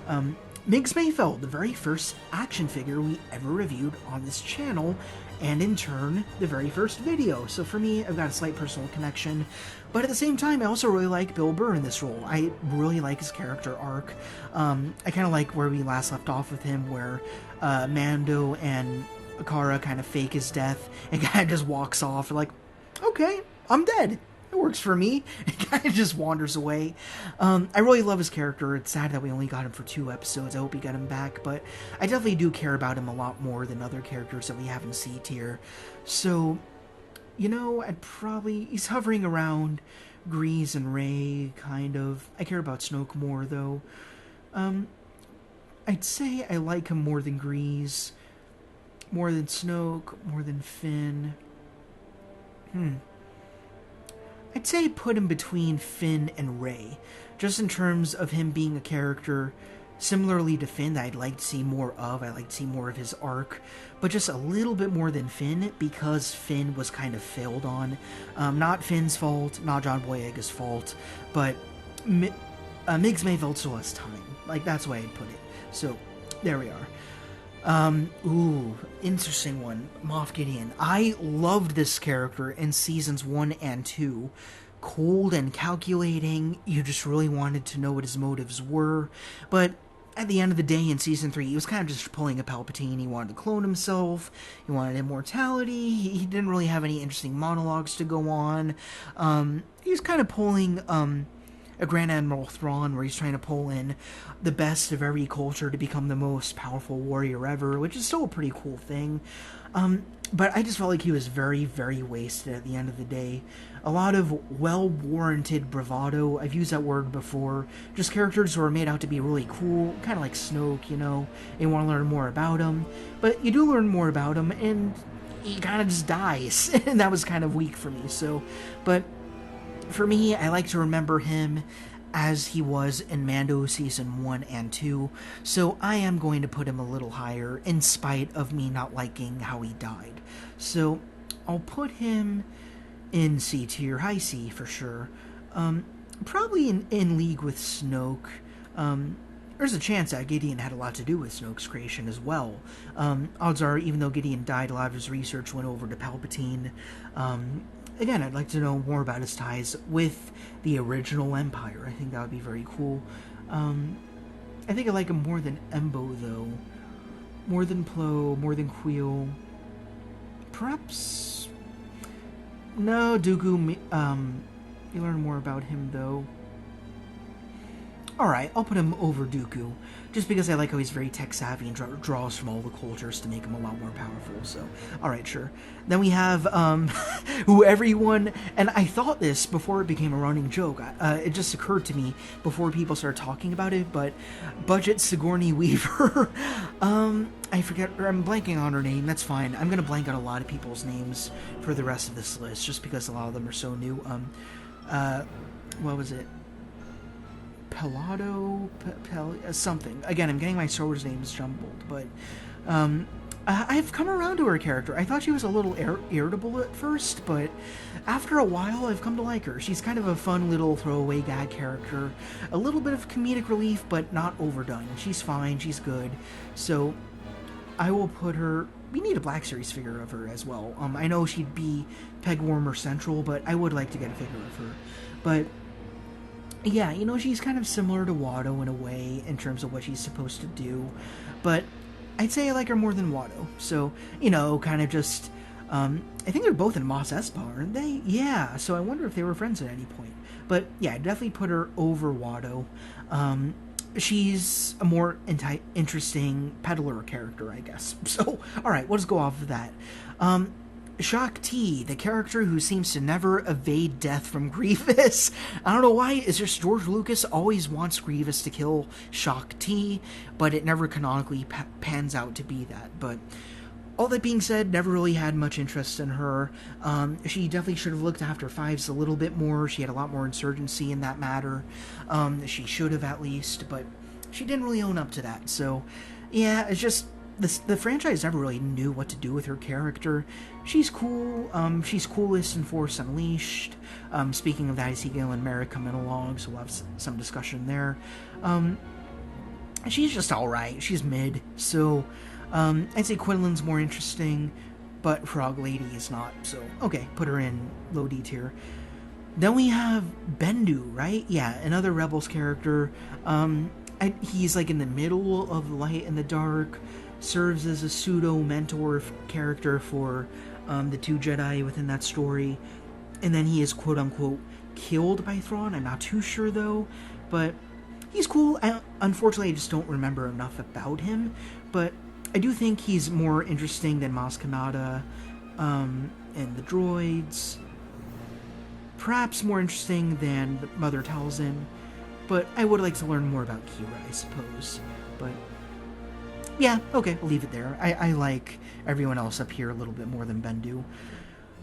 Migs Mayfeld, the very first action figure we ever reviewed on this channel, and in turn, the very first video. So for me, I've got a slight personal connection. But at the same time, I also really like Bill Burr in this role. I really like his character arc. I kind of like where we last left off with him, where Mando and Akara kind of fake his death and kind of just walks off. Like, okay, I'm dead. It works for me. It kind of just wanders away. I really love his character. It's sad that we only got him for 2 episodes. I hope we get him back, but I definitely do care about him a lot more than other characters that we have in C tier. So, you know, he's hovering around Grease and Rey, kind of. I care about Snoke more, though. I'd say I like him more than Grease, more than Snoke, more than Finn. I'd say put him between Finn and Rey, just in terms of him being a character similarly to Finn that I'd like to see more of. I'd like to see more of his arc, but just a little bit more than Finn, because Finn was kind of failed on. Not Finn's fault, not John Boyega's fault, but Migs Mayfeld still has time. Like, that's the way I'd put it. So, there we are. Interesting one. Moff Gideon. I loved this character in seasons 1 and 2. Cold and calculating. You just really wanted to know what his motives were. But at the end of the day, in season 3, he was kind of just pulling a Palpatine. He wanted to clone himself. He wanted immortality. He didn't really have any interesting monologues to go on. He was kind of pulling, a Grand Admiral Thrawn, where he's trying to pull in the best of every culture to become the most powerful warrior ever, which is still a pretty cool thing. But I just felt like he was very, very wasted at the end of the day. A lot of well-warranted bravado. I've used that word before. Just characters who are made out to be really cool, kind of like Snoke, you know. You want to learn more about him. But you do learn more about him, and he kind of just dies. And that was kind of weak for me, so... But for me, I like to remember him as he was in Mando Season 1 and 2, so I am going to put him a little higher, in spite of me not liking how he died. So, I'll put him in C tier, high C for sure. Probably in league with Snoke. There's a chance that Gideon had a lot to do with Snoke's creation as well. Odds are, even though Gideon died, a lot of his research went over to Palpatine. Again, I'd like to know more about his ties with the original Empire. I think that would be very cool. I think I like him more than Embo, though. More than Plo, more than Queel. Perhaps... No, Dooku, you learn more about him, though. Alright, I'll put him over Dooku, just because I like how he's very tech-savvy and draws from all the cultures to make him a lot more powerful, so... Alright, sure. Then we have, who everyone... And I thought this before it became a running joke. It just occurred to me before people started talking about it, but Budget Sigourney Weaver... I forget... I'm blanking on her name, that's fine. I'm gonna blank on a lot of people's names for the rest of this list, just because a lot of them are so new. What was it? Pelado, something. Again, I'm getting my Star Wars names jumbled, but I've come around to her character. I thought she was a little irritable at first, but after a while, I've come to like her. She's kind of a fun little throwaway gag character, a little bit of comedic relief, but not overdone. She's fine, she's good, so I will put her... We need a Black Series figure of her as well. I know she'd be Peg Warmer Central, but I would like to get a figure of her. But yeah, you know, she's kind of similar to Watto in a way, in terms of what she's supposed to do, but I'd say I like her more than Watto, so, you know, kind of just, I think they're both in Mos Espa, aren't they? Yeah, so I wonder if they were friends at any point, but yeah, I'd definitely put her over Watto. She's a more interesting peddler character, I guess, so, alright, we'll just go off of that. Shaak Ti, the character who seems to never evade death from Grievous. I don't know why, it's just George Lucas always wants Grievous to kill Shaak Ti, but it never canonically pans out to be that. But all that being said, never really had much interest in her. She definitely should have looked after Fives a little bit more. She had a lot more insurgency in that matter. She should have, at least, but she didn't really own up to that. So, yeah, it's just... The franchise never really knew what to do with her character. She's cool. She's coolest in Force Unleashed. Speaking of that, I see Galen Merrick coming along, so we'll have some discussion there. she's just alright. She's mid. So, I'd say Quinlan's more interesting, but Frog Lady is not. So, okay, put her in low D tier. Then we have Bendu, right? Yeah, another Rebels character. He's like in the middle of light and the dark, serves as a pseudo mentor character for the two Jedi within that story, and then he is quote unquote killed by Thrawn. I'm not too sure though, but he's cool. Unfortunately, I just don't remember enough about him, but I do think he's more interesting than Maz Kanata and the droids. Perhaps more interesting than Mother Talzin, but I would like to learn more about Kira, I suppose. But yeah, okay, we'll leave it there. I like everyone else up here a little bit more than Bendu.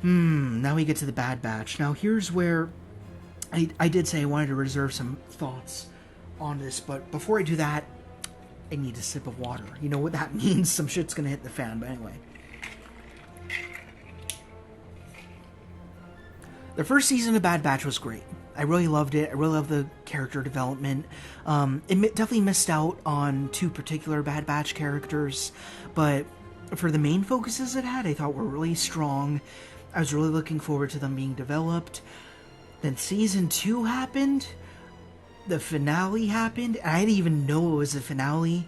Now we get to the Bad Batch. Now here's where I did say I wanted to reserve some thoughts on this, but before I do that, I need a sip of water. You know what that means? Some shit's gonna hit the fan, but anyway. The first season of Bad Batch was great. I really loved it. I really loved the character development. It definitely missed out on two particular Bad Batch characters, but for the main focuses it had, I thought were really strong. I was really looking forward to them being developed. Then season 2 happened. The finale happened. I didn't even know it was a finale,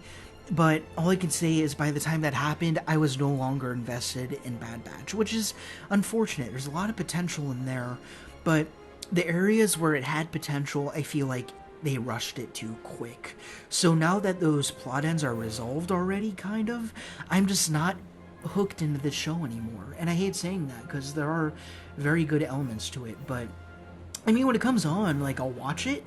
but all I can say is by the time that happened, I was no longer invested in Bad Batch, which is unfortunate. There's a lot of potential in there, but the areas where it had potential, I feel like they rushed it too quick. So now that those plot ends are resolved already, kind of, I'm just not hooked into the show anymore. And I hate saying that, because there are very good elements to it, but I mean, when it comes on, like, I'll watch it,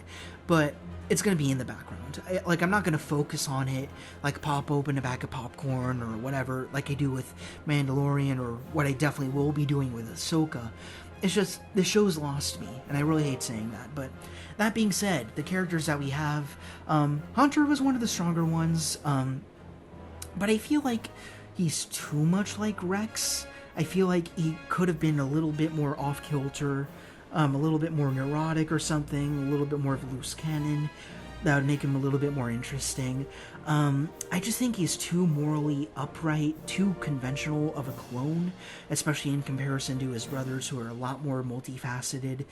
but it's going to be in the background. I'm not going to focus on it, like pop open a bag of popcorn or whatever, like I do with Mandalorian, or what I definitely will be doing with Ahsoka. It's just, the show's lost me, and I really hate saying that. But that being said, the characters that we have, Hunter was one of the stronger ones, but I feel like he's too much like Rex. I feel like he could have been a little bit more off-kilter, a little bit more neurotic or something, a little bit more of a loose cannon. That would make him a little bit more interesting. I just think he's too morally upright, too conventional of a clone, especially in comparison to his brothers, who are a lot more multifaceted.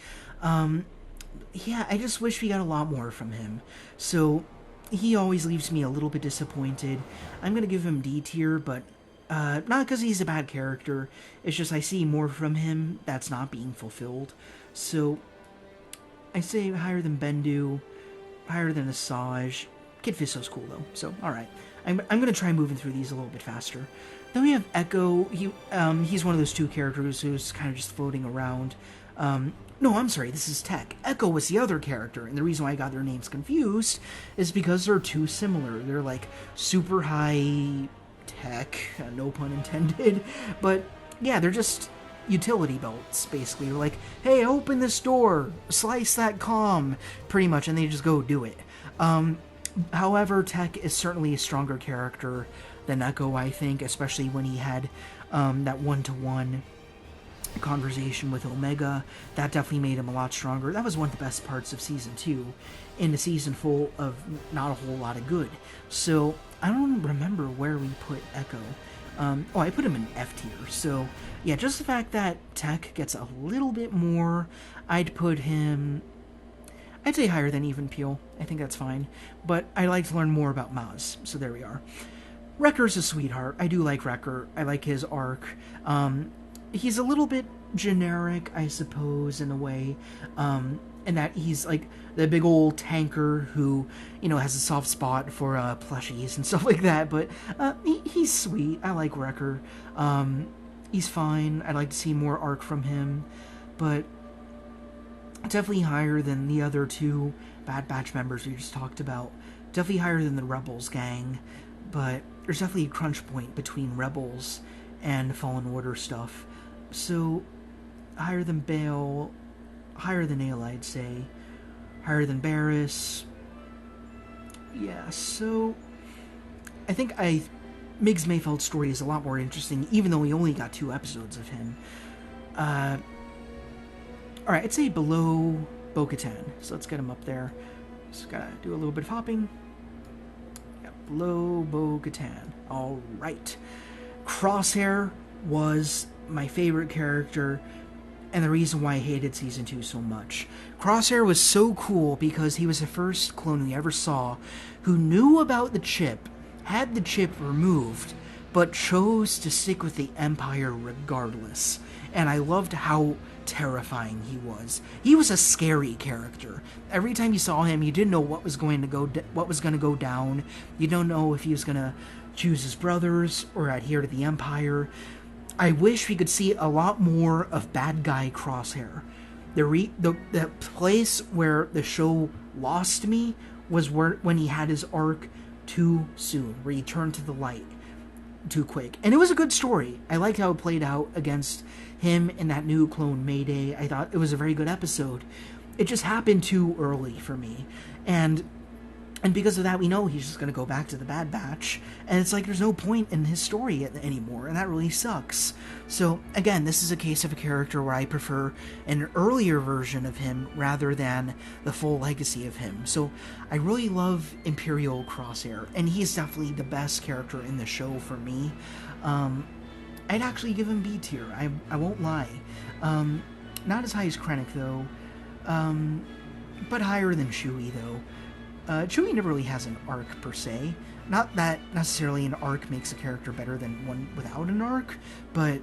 Yeah, I just wish we got a lot more from him. So he always leaves me a little bit disappointed. I'm going to give him D tier, but not because he's a bad character. It's just I see more from him that's not being fulfilled. So I say higher than Bendu, higher than Asajj. Kid Fisto's cool though, so alright. I'm gonna try moving through these a little bit faster. Then we have Echo. He's one of those two characters who's kind of just floating around. No, I'm sorry, this is Tech. Echo was the other character, and the reason why I got their names confused is because they're too similar. They're like super high tech, no pun intended, but yeah, they're just utility belts, basically. They're like, hey, open this door, slice that comm, pretty much, and they just go do it. However, Tech is certainly a stronger character than Echo, I think, especially when he had that one-to-one conversation with Omega. That definitely made him a lot stronger. That was one of the best parts of Season 2, in a season full of not a whole lot of good. So, I don't remember where we put Echo. I put him in F tier, so yeah, just the fact that Tech gets a little bit more, I'd say higher than Even Peel. I think that's fine, but I'd like to learn more about Maz, so there we are. Wrecker's a sweetheart. I do like Wrecker. I like his arc. He's a little bit generic, I suppose, in a way, in that he's like the big old tanker who, has a soft spot for plushies and stuff like that, but he's sweet. I like Wrecker. He's fine. I'd like to see more arc from him, but definitely higher than the other two Bad Batch members we just talked about. Definitely higher than the Rebels gang, but there's definitely a crunch point between Rebels and Fallen Order stuff. So, higher than Bail, higher than Ayla, I'd say. Higher than Barriss. Yeah, so I think Miggs Mayfeld's story is a lot more interesting, even though we only got 2 episodes of him. Alright, I'd say below Bo-Katan. So let's get him up there. Just gotta do a little bit of hopping. Yep. below Bo-Katan. All right. Crosshair was my favorite character, and the reason why I hated Season 2 so much. Crosshair was so cool because he was the first clone we ever saw who knew about the chip, had the chip removed, but chose to stick with the Empire regardless. And I loved how terrifying he was. He was a scary character. Every time you saw him, you didn't know what was going to go down. You don't know if he was going to choose his brothers or adhere to the Empire. I wish we could see a lot more of bad guy Crosshair. The place where the show lost me was when he had his arc too soon, where he turned to the light too quick. And it was a good story. I liked how it played out against him and that new clone Mayday. I thought it was a very good episode. It just happened too early for me. And because of that, we know he's just going to go back to the Bad Batch. And it's like there's no point in his story anymore, and that really sucks. So, again, this is a case of a character where I prefer an earlier version of him rather than the full legacy of him. So, I really love Imperial Crosshair, and he's definitely the best character in the show for me. I'd actually give him B tier, I won't lie. Not as high as Krennic, though, but higher than Chewie, though. Chewie never really has an arc, per se. Not that necessarily an arc makes a character better than one without an arc, but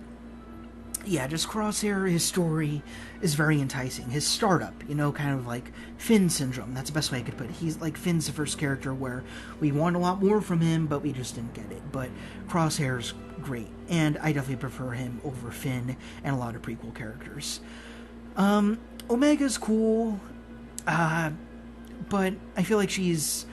yeah, just Crosshair, his story is very enticing. His startup, kind of like Finn syndrome. That's the best way I could put it. He's like Finn's the first character where we want a lot more from him, but we just didn't get it. But Crosshair's great, and I definitely prefer him over Finn and a lot of prequel characters. Omega's cool, but I feel like she's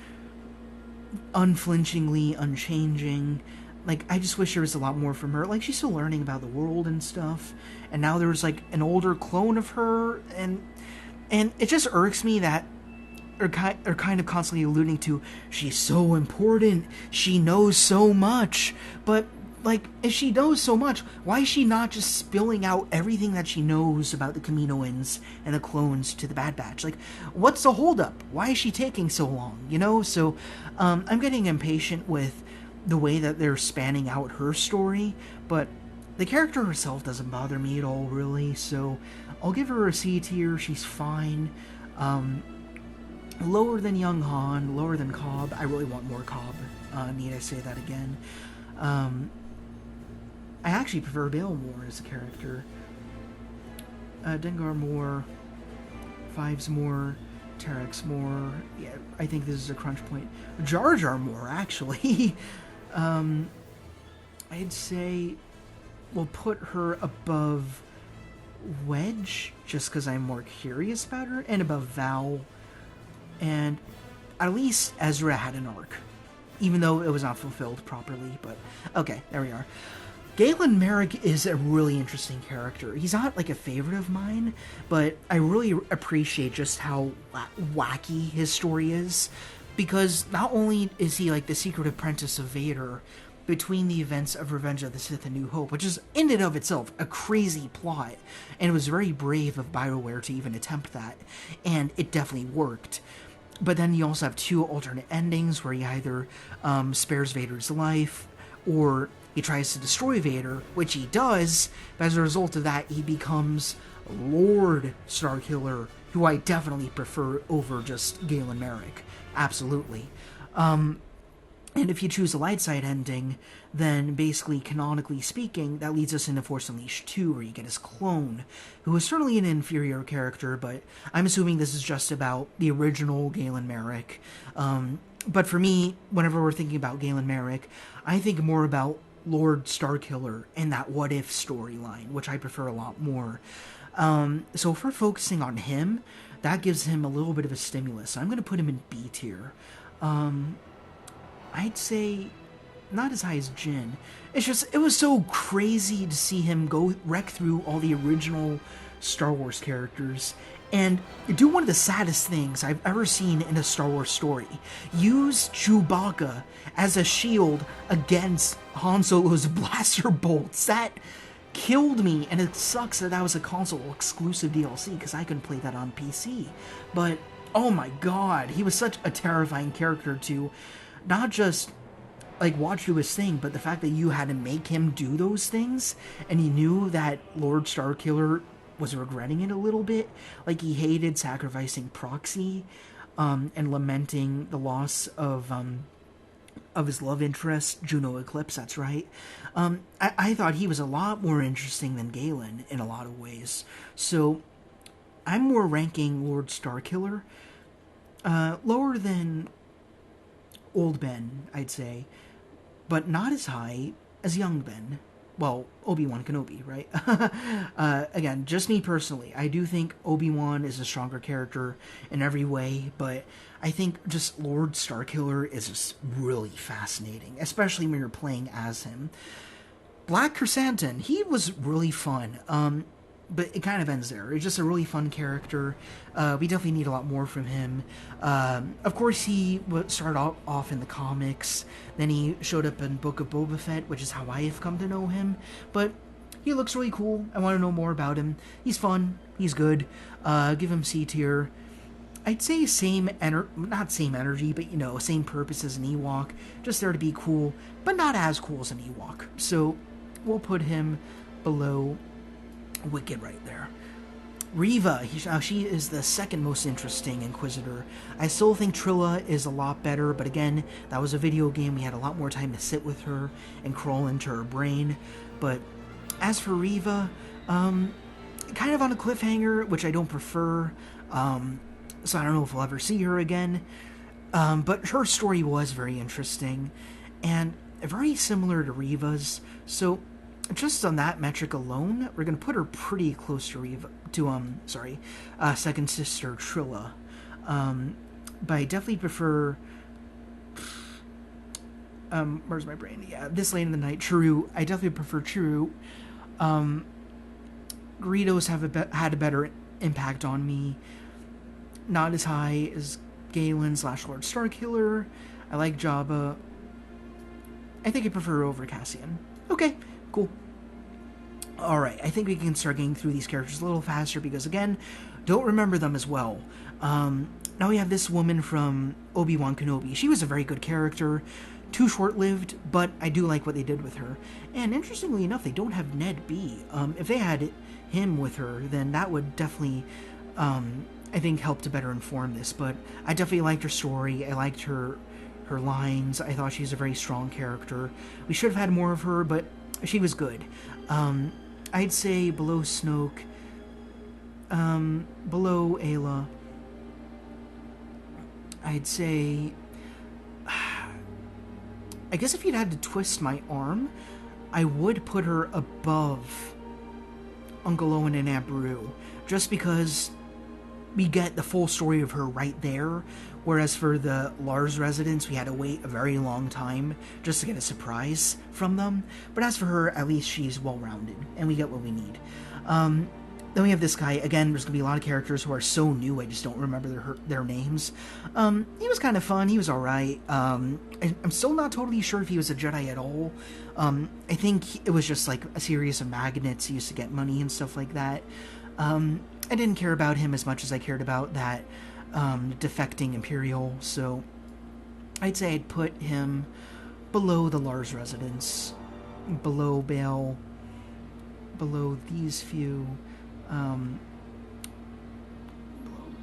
unflinchingly unchanging. Like, I just wish there was a lot more from her. Like, she's still learning about the world and stuff, and now there's, like, an older clone of her, and it just irks me that are kind of constantly alluding to, she's so important, she knows so much, but, like, if she knows so much, why is she not just spilling out everything that she knows about the Kaminoans and the clones to the Bad Batch? Like, what's the holdup? Why is she taking so long, So, I'm getting impatient with the way that they're spanning out her story, but the character herself doesn't bother me at all, really, so I'll give her a C tier. She's fine. Lower than Young Han, lower than Cobb. I really want more Cobb. Need I say that again? I actually prefer Bail more as a character. Dengar more, Fives more, Terex more. Yeah, I think this is a crunch point. Jar Jar more, actually. I'd say we'll put her above Wedge, just because I'm more curious about her, and above Val. And at least Ezra had an arc, even though it was not fulfilled properly, but okay, there we are. Galen Merrick is a really interesting character. He's not like a favorite of mine, but I really appreciate just how wacky his story is, because not only is he like the secret apprentice of Vader between the events of Revenge of the Sith and New Hope, which is in and of itself a crazy plot, and it was very brave of BioWare to even attempt that, and it definitely worked. But then you also have two alternate endings where he either spares Vader's life, or he tries to destroy Vader, which he does, but as a result of that, he becomes Lord Starkiller, who I definitely prefer over just Galen Merrick. Absolutely. And if you choose the light side ending, then basically, canonically speaking, that leads us into Force Unleashed 2, where you get his clone, who is certainly an inferior character, but I'm assuming this is just about the original Galen Merrick. But for me, whenever we're thinking about Galen Merrick, I think more about Lord Starkiller and that What If storyline, which I prefer a lot more. So if we're focusing on him, that gives him a little bit of a stimulus. So I'm going to put him in B tier. I'd say not as high as Jin. It's just, it was so crazy to see him go wreck through all the original Star Wars characters and do one of the saddest things I've ever seen in a Star Wars story. Use Chewbacca as a shield against Han Solo's blaster bolts. That killed me, and it sucks that that was a console exclusive DLC because I couldn't play that on PC. But, oh my god, he was such a terrifying character to not just like watch do his thing, but the fact that you had to make him do those things, and he knew that Lord Starkiller was regretting it a little bit, like he hated sacrificing Proxy, and lamenting the loss of his love interest, Juno Eclipse. That's right. I thought he was a lot more interesting than Galen in a lot of ways. So I'm more ranking Lord Starkiller lower than Old Ben, I'd say, but not as high as Young Ben. Well, Obi-Wan Kenobi, right? Again, just me personally. I do think Obi-Wan is a stronger character in every way, but I think just Lord Starkiller is just really fascinating, especially when you're playing as him. Black Chrysanthemum, he was really fun. But it kind of ends there. It's just a really fun character. We definitely need a lot more from him. Of course, he started off in the comics. Then he showed up in Book of Boba Fett, which is how I have come to know him. But he looks really cool. I want to know more about him. He's fun. He's good. Give him C tier. I'd say not same energy, but same purpose as an Ewok. Just there to be cool, but not as cool as an Ewok. So we'll put him below Wicked right there. Reva, she is the second most interesting Inquisitor. I still think Trilla is a lot better, but again, that was a video game. We had a lot more time to sit with her and crawl into her brain. But as for Reva, kind of on a cliffhanger, which I don't prefer. So I don't know if we'll ever see her again. But her story was very interesting and very similar to Reva's. So just on that metric alone, we're gonna put her pretty close to second sister Trilla. But I definitely prefer. Where's my brain? Yeah, This Lane in the Night, Chirrut. I definitely prefer Chirrut. Greedos had a better impact on me. Not as high as Galen / Lord Starkiller. I like Jabba. I think I prefer her over Cassian. Okay, cool. Alright, I think we can start getting through these characters a little faster because, again, don't remember them as well. Now we have this woman from Obi-Wan Kenobi. She was a very good character. Too short-lived, but I do like what they did with her. And interestingly enough, they don't have Ned B. If they had him with her, then that would definitely, I think, help to better inform this. But I definitely liked her story. I liked her lines. I thought she was a very strong character. We should have had more of her, but she was good. I'd say below Snoke, below Ayla. I'd say, I guess if you'd had to twist my arm, I would put her above Uncle Owen and Aunt Beru, just because we get the full story of her right there, whereas for the Lars residents, we had to wait a very long time just to get a surprise from them. But as for her, at least she's well-rounded, and we get what we need. Then we have this guy. Again, there's going to be a lot of characters who are so new, I just don't remember their names. He was kind of fun. He was alright. I'm still not totally sure if he was a Jedi at all. I think it was just like a series of magnets he used to get money and stuff like that. I didn't care about him as much as I cared about that defecting Imperial, so I'd say I'd put him below the Lars residents, below Bail, below these few, below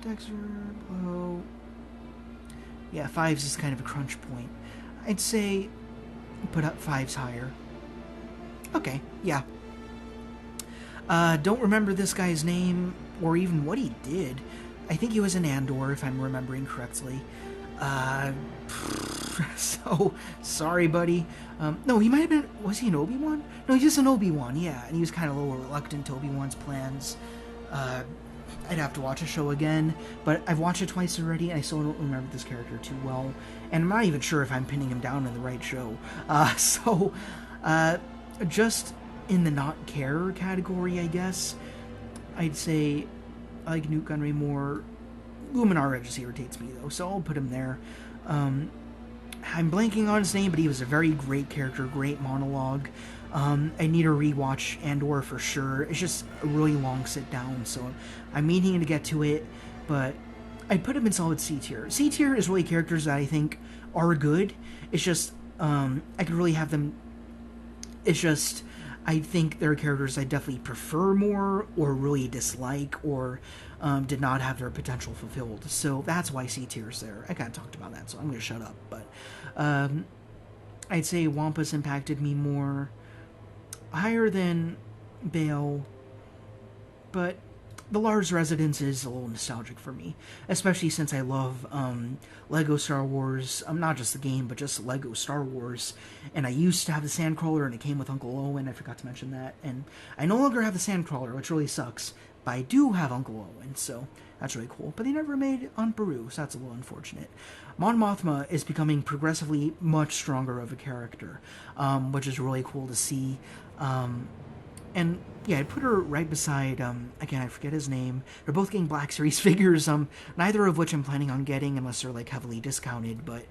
Dexter, below... Yeah, 5s is kind of a crunch point. I'd say put up 5s higher. Okay, yeah. Don't remember this guy's name, or even what he did. I think he was in Andor, if I'm remembering correctly. So, sorry, buddy. No, he might have been... Was he an Obi-Wan? No, he's just an Obi-Wan, yeah. And he was kind of a little reluctant to Obi-Wan's plans. I'd have to watch a show again, but I've watched it twice already, and I still don't remember this character too well. And I'm not even sure if I'm pinning him down in the right show. Just in the not care category, I guess, I'd say I like Newt Gunray more. Luminara just irritates me, though, so I'll put him there. I'm blanking on his name, but he was a very great character, great monologue. I need to rewatch Andor for sure. It's just a really long sit down, so I'm meaning to get to it, but I'd put him in solid C tier. C tier is really characters that I think are good. It's just I could really have them. It's just, I think there are characters I definitely prefer more, or really dislike, or did not have their potential fulfilled. So that's why C tier's there. I kind of talked about that, so I'm going to shut up. But I'd say Wampa's impacted me more, higher than Bale, but the Lars residence is a little nostalgic for me, especially since I love Lego Star Wars. Not just the game, but just Lego Star Wars. And I used to have the Sandcrawler, and it came with Uncle Owen. I forgot to mention that. And I no longer have the Sandcrawler, which really sucks. But I do have Uncle Owen, so that's really cool. But they never made Aunt Beru, so that's a little unfortunate. Mon Mothma is becoming progressively much stronger of a character, which is really cool to see. And yeah, I'd put her right beside, again, I forget his name. They're both getting Black Series figures, neither of which I'm planning on getting unless they're, like, heavily discounted. But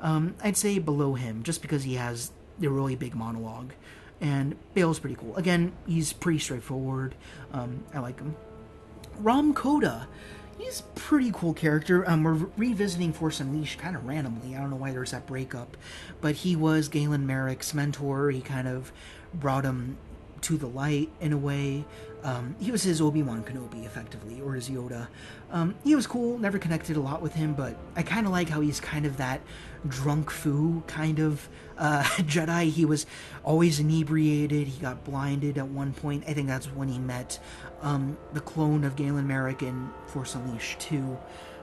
I'd say below him, just because he has the really big monologue. And Bale's pretty cool. Again, he's pretty straightforward. I like him. Ram Koda. He's a pretty cool character. We're revisiting Force Unleashed kind of randomly. I don't know why there's that breakup. But he was Galen Merrick's mentor. He kind of brought him to the light in a way. He was his Obi-Wan Kenobi, effectively, or his Yoda. He was cool, never connected a lot with him, but I kind of like how he's kind of that drunk foo kind of Jedi. He was always inebriated. He got blinded at one point. I think that's when he met the clone of Galen Merrick in Force Unleashed 2.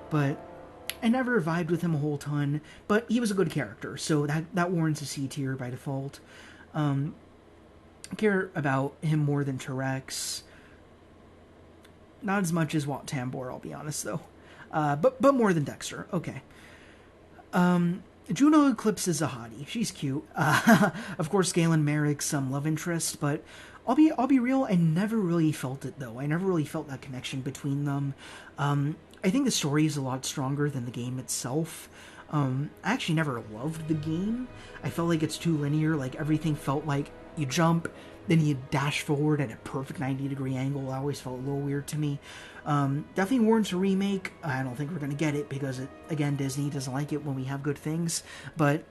But I never vibed with him a whole ton, but he was a good character, so that warrants a C tier by default. I care about him more than T-Rex. Not as much as Wat Tambor, I'll be honest, though. But more than Dexter. Okay. Juno Eclipse is a hottie. She's cute. Of course, Galen Merrick's love interest, but I'll be real. I never really felt it, though. I never really felt that connection between them. I think the story is a lot stronger than the game itself. I actually never loved the game. I felt like it's too linear. Like, everything felt like you jump, then you dash forward at a perfect 90-degree angle. I always felt a little weird to me. Definitely warrants a remake. I don't think we're going to get it because, again, Disney doesn't like it when we have good things. But,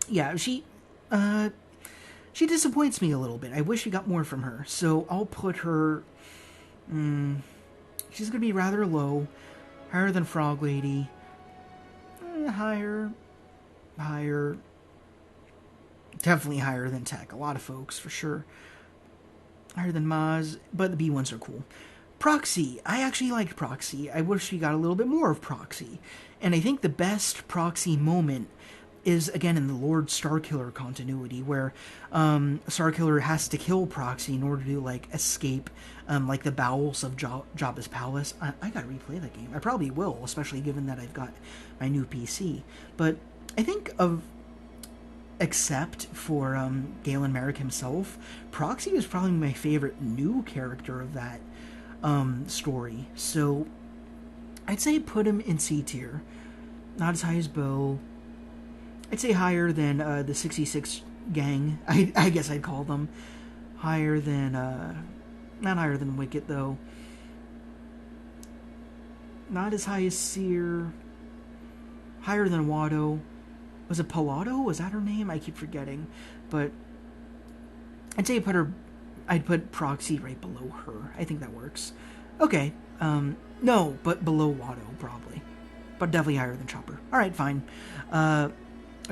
yeah, she disappoints me a little bit. I wish we got more from her. So I'll put her... she's going to be rather low. Higher than Frog Lady. Higher. Definitely higher than Tech. A lot of folks, for sure. Higher than Maz, but the B ones are cool. Proxy. I actually liked Proxy. I wish we got a little bit more of Proxy. And I think the best Proxy moment is, again, in the Lord Starkiller continuity, where Starkiller has to kill Proxy in order to, like, escape, like, the bowels of Jabba's palace. I gotta replay that game. I probably will, especially given that I've got my new PC. But I think except for Galen Merrick himself, Proxy was probably my favorite new character of that story. So I'd say put him in C tier. Not as high as Bo. I'd say higher than the 66 gang, I guess I'd call them. Higher than, not higher than Wicket, though. Not as high as Seer. Higher than Watto. Was it Pallado? Was that her name? I keep forgetting. But I'd say I'd put Proxy right below her. I think that works. Okay. No, but below Watto, probably. But definitely higher than Chopper. Alright, fine.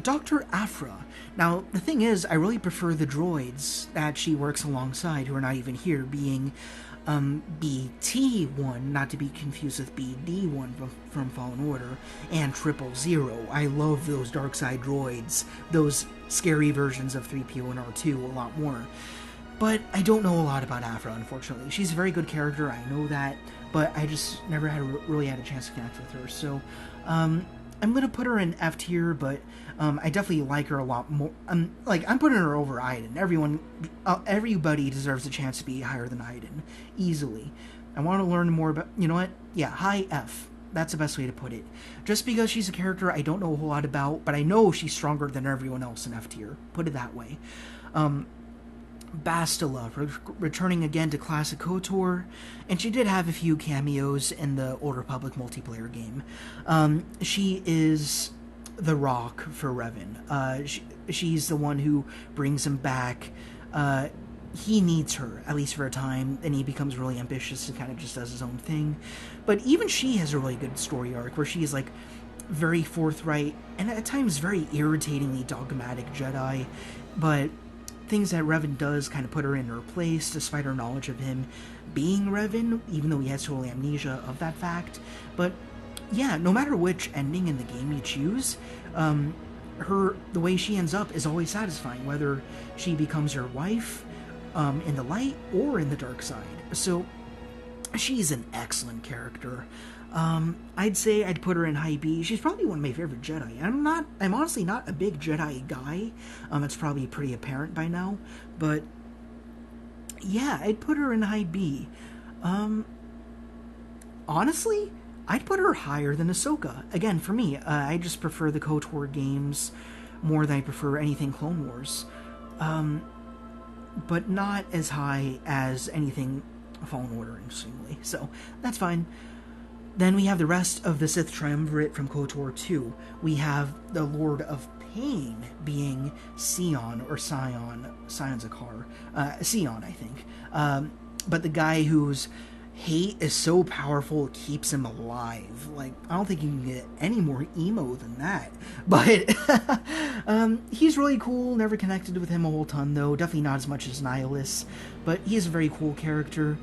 Dr. Aphra. Now, the thing is, I really prefer the droids that she works alongside, who are not even here, being BT1, not to be confused with BD1 from Fallen Order, and 000. I love those dark side droids, those scary versions of 3PO and R2 a lot more. But I don't know a lot about Aphra, unfortunately. She's a very good character, I know that, but I just never really had a chance to connect with her. So, I'm going to put her in F tier, but I definitely like her a lot more. I'm putting her over Iden. Everybody deserves a chance to be higher than Iden, easily. I want to learn more about, you know what? Yeah, high F. That's the best way to put it. Just because she's a character I don't know a whole lot about, but I know she's stronger than everyone else in F tier. Put it that way. Bastila, returning again to Classic KOTOR, and she did have a few cameos in the Old Republic multiplayer game. She is the rock for Revan. She's the one who brings him back. He needs her, at least for a time, and he becomes really ambitious and kind of just does his own thing. But even she has a really good story arc where she's like very forthright and at times very irritatingly dogmatic Jedi, but things that Revan does kind of put her in her place despite her knowledge of him being Revan, even though he has total amnesia of that fact. But yeah, no matter which ending in the game you choose, the way she ends up is always satisfying, whether she becomes your wife in the light or in the dark side. So she's an excellent character. I'd say I'd put her in high B. She's probably one of my favorite Jedi. I'm honestly not a big Jedi guy. It's probably pretty apparent by now, but yeah, I'd put her in high B. Honestly, I'd put her higher than Ahsoka. Again, for me, I just prefer the KOTOR games more than I prefer anything Clone Wars. But not as high as anything Fallen Order, interestingly. So, that's fine. Then we have the rest of the Sith Triumvirate from KOTOR 2. We have the Lord of Pain being Sion, or Sion. Sion's a car. Sion, I think. But the guy whose hate is so powerful it keeps him alive. Like, I don't think you can get any more emo than that. But he's really cool. Never connected with him a whole ton, though. Definitely not as much as Nihilus. But he is a very cool character.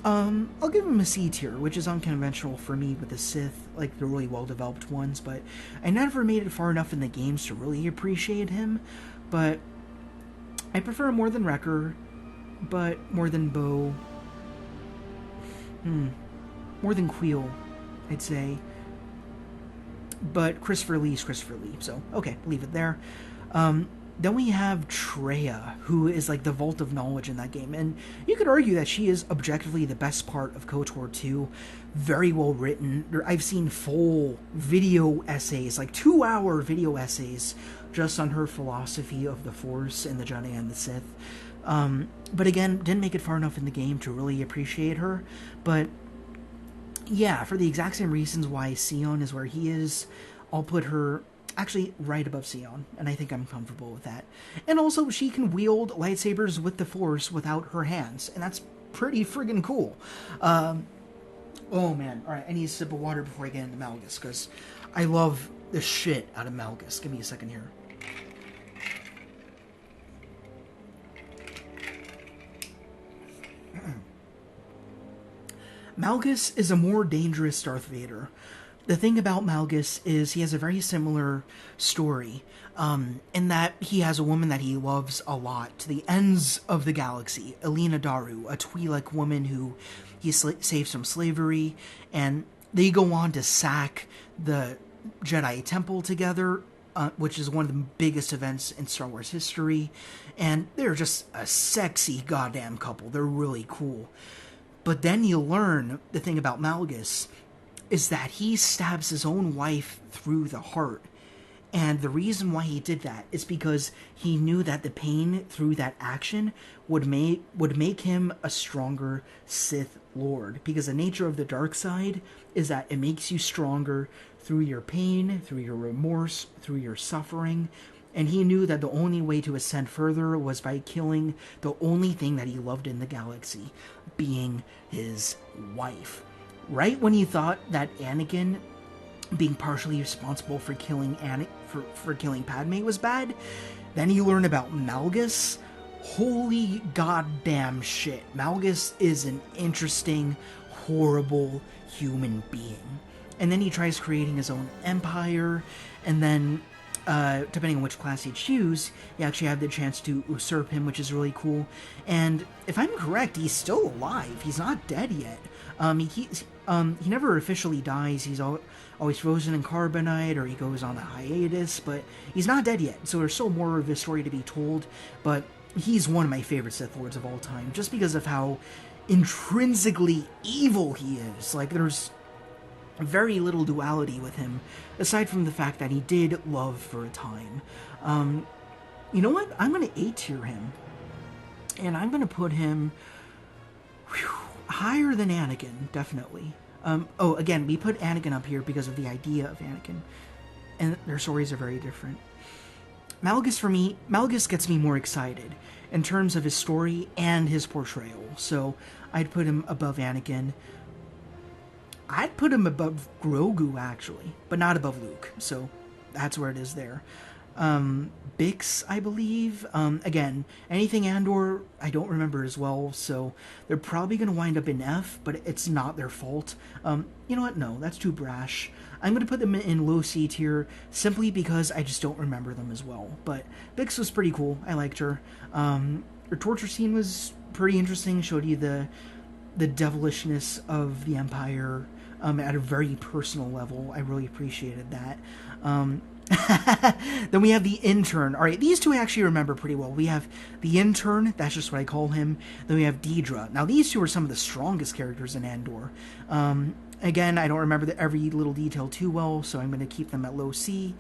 I'll give him a C tier, which is unconventional for me with the Sith, like the really well-developed ones, but I never made it far enough in the games to really appreciate him. But I prefer him more than Wrecker, but more than Bo. More than Queel, I'd say. But Christopher Lee's Christopher Lee, so okay, leave it there. Then we have Traya, who is like the vault of knowledge in that game. And you could argue that she is objectively the best part of KOTOR 2. Very well written. I've seen full video essays, like 2-hour video essays, just on her philosophy of the Force and the Jedi and the Sith. But again, didn't make it far enough in the game to really appreciate her. But yeah, for the exact same reasons why Sion is where he is, I'll put her actually right above Sion, and I think I'm comfortable with that. And also, she can wield lightsabers with the Force without her hands, and that's pretty friggin' cool. Oh man, alright, I need a sip of water before I get into Malgus, because I love the shit out of Malgus. Give me a second here. Malgus is a more dangerous Darth Vader. The thing about Malgus is he has a very similar story, in that he has a woman that he loves a lot to the ends of the galaxy, Elena Daru, a Twi'lek woman who he saves from slavery, and they go on to sack the Jedi Temple together, which is one of the biggest events in Star Wars history, and they're just a sexy goddamn couple. They're really cool. But then you learn the thing about Malgus is that he stabs his own wife through the heart. And the reason why he did that is because he knew that the pain through that action would make him a stronger Sith Lord. Because the nature of the dark side is that it makes you stronger through your pain, through your remorse, through your suffering. And he knew that the only way to ascend further was by killing the only thing that he loved in the galaxy, being his wife. Right when he thought that Anakin being partially responsible for killing for killing Padme was bad, then you learn about Malgus. Holy goddamn shit. Malgus is an interesting, horrible human being. And then he tries creating his own empire, and then depending on which class you choose, you actually have the chance to usurp him, which is really cool. And if I'm correct, he's still alive. He's not dead yet. He never officially dies. He's always frozen in carbonite, or he goes on a hiatus, but he's not dead yet. So there's still more of his story to be told, but he's one of my favorite Sith Lords of all time, just because of how intrinsically evil he is. Like, there's very little duality with him, aside from the fact that he did love for a time. You know what? I'm going to A-tier him, and I'm going to put him higher than Anakin, definitely. Again, we put Anakin up here because of the idea of Anakin. and their stories are very different. Malgus gets me more excited in terms of his story and his portrayal. So I'd put him above Anakin. I'd put him above Grogu, actually, but not above Luke. So that's where it is there. Bix, I believe. Again, anything Andor, I don't remember as well, so they're probably going to wind up in F, but it's not their fault. You know what? No, that's too brash. I'm going to put them in low C tier simply because I just don't remember them as well. But Bix was pretty cool. I liked her. Her torture scene was pretty interesting. Showed you the devilishness of the Empire at a very personal level. I really appreciated that. Then we have the intern. All right, these two I actually remember pretty well. We have the intern, that's just what I call him. Then we have Deidre. Now, these two are some of the strongest characters in Andor. Again, I don't remember every little detail too well, so I'm going to keep them at low C.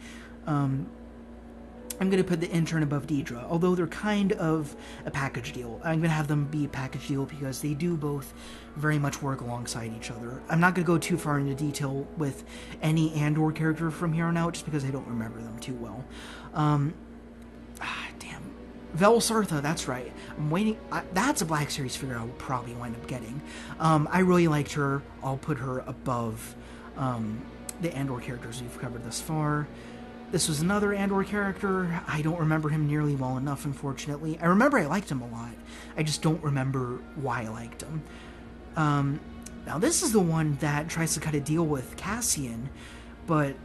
I'm going to put the intern above Deidre, although they're kind of a package deal. I'm going to have them be a package deal because they do both very much work alongside each other. I'm not going to go too far into detail with any Andor character from here on out, just because I don't remember them too well. Damn. Vel Sartha, that's right. I'm waiting. That's a Black Series figure I will probably wind up getting. I really liked her. I'll put her above the Andor characters we've covered thus far. This was another Andor character. I don't remember him nearly well enough, unfortunately. I remember I liked him a lot. I just don't remember why I liked him. Now, this is the one that tries to cut a deal with Cassian, but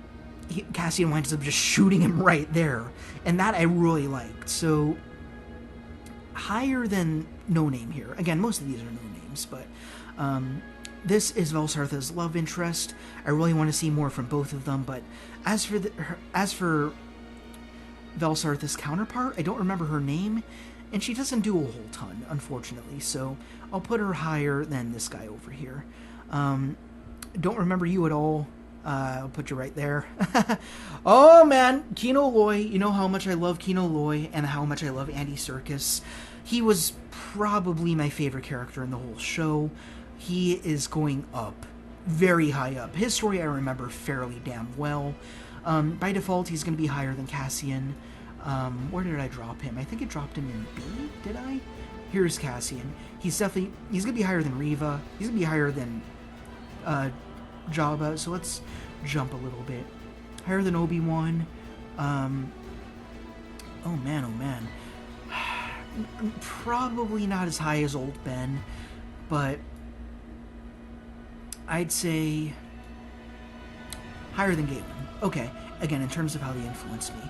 Cassian winds up just shooting him right there. And that I really liked. So, higher than No Name here. Again, most of these are no names, but this is Vel Sartha's love interest. I really want to see more from both of them, but as for Vel Sartha's counterpart, I don't remember her name, and she doesn't do a whole ton, unfortunately, so I'll put her higher than this guy over here. Don't remember you at all. I'll put you right there. Oh, man, Kino Loy. You know how much I love Kino Loy and how much I love Andy Serkis. He was probably my favorite character in the whole show. He is going up, very high up. His story I remember fairly damn well. By default, he's going to be higher than Cassian. Where did I drop him? I think I dropped him in B, did I? Here's Cassian. He's going to be higher than Reva. He's going to be higher than Jabba, so let's jump a little bit. Higher than Obi-Wan. Oh man. Probably not as high as Old Ben, but I'd say higher than Galen. Okay, again, in terms of how they influenced me.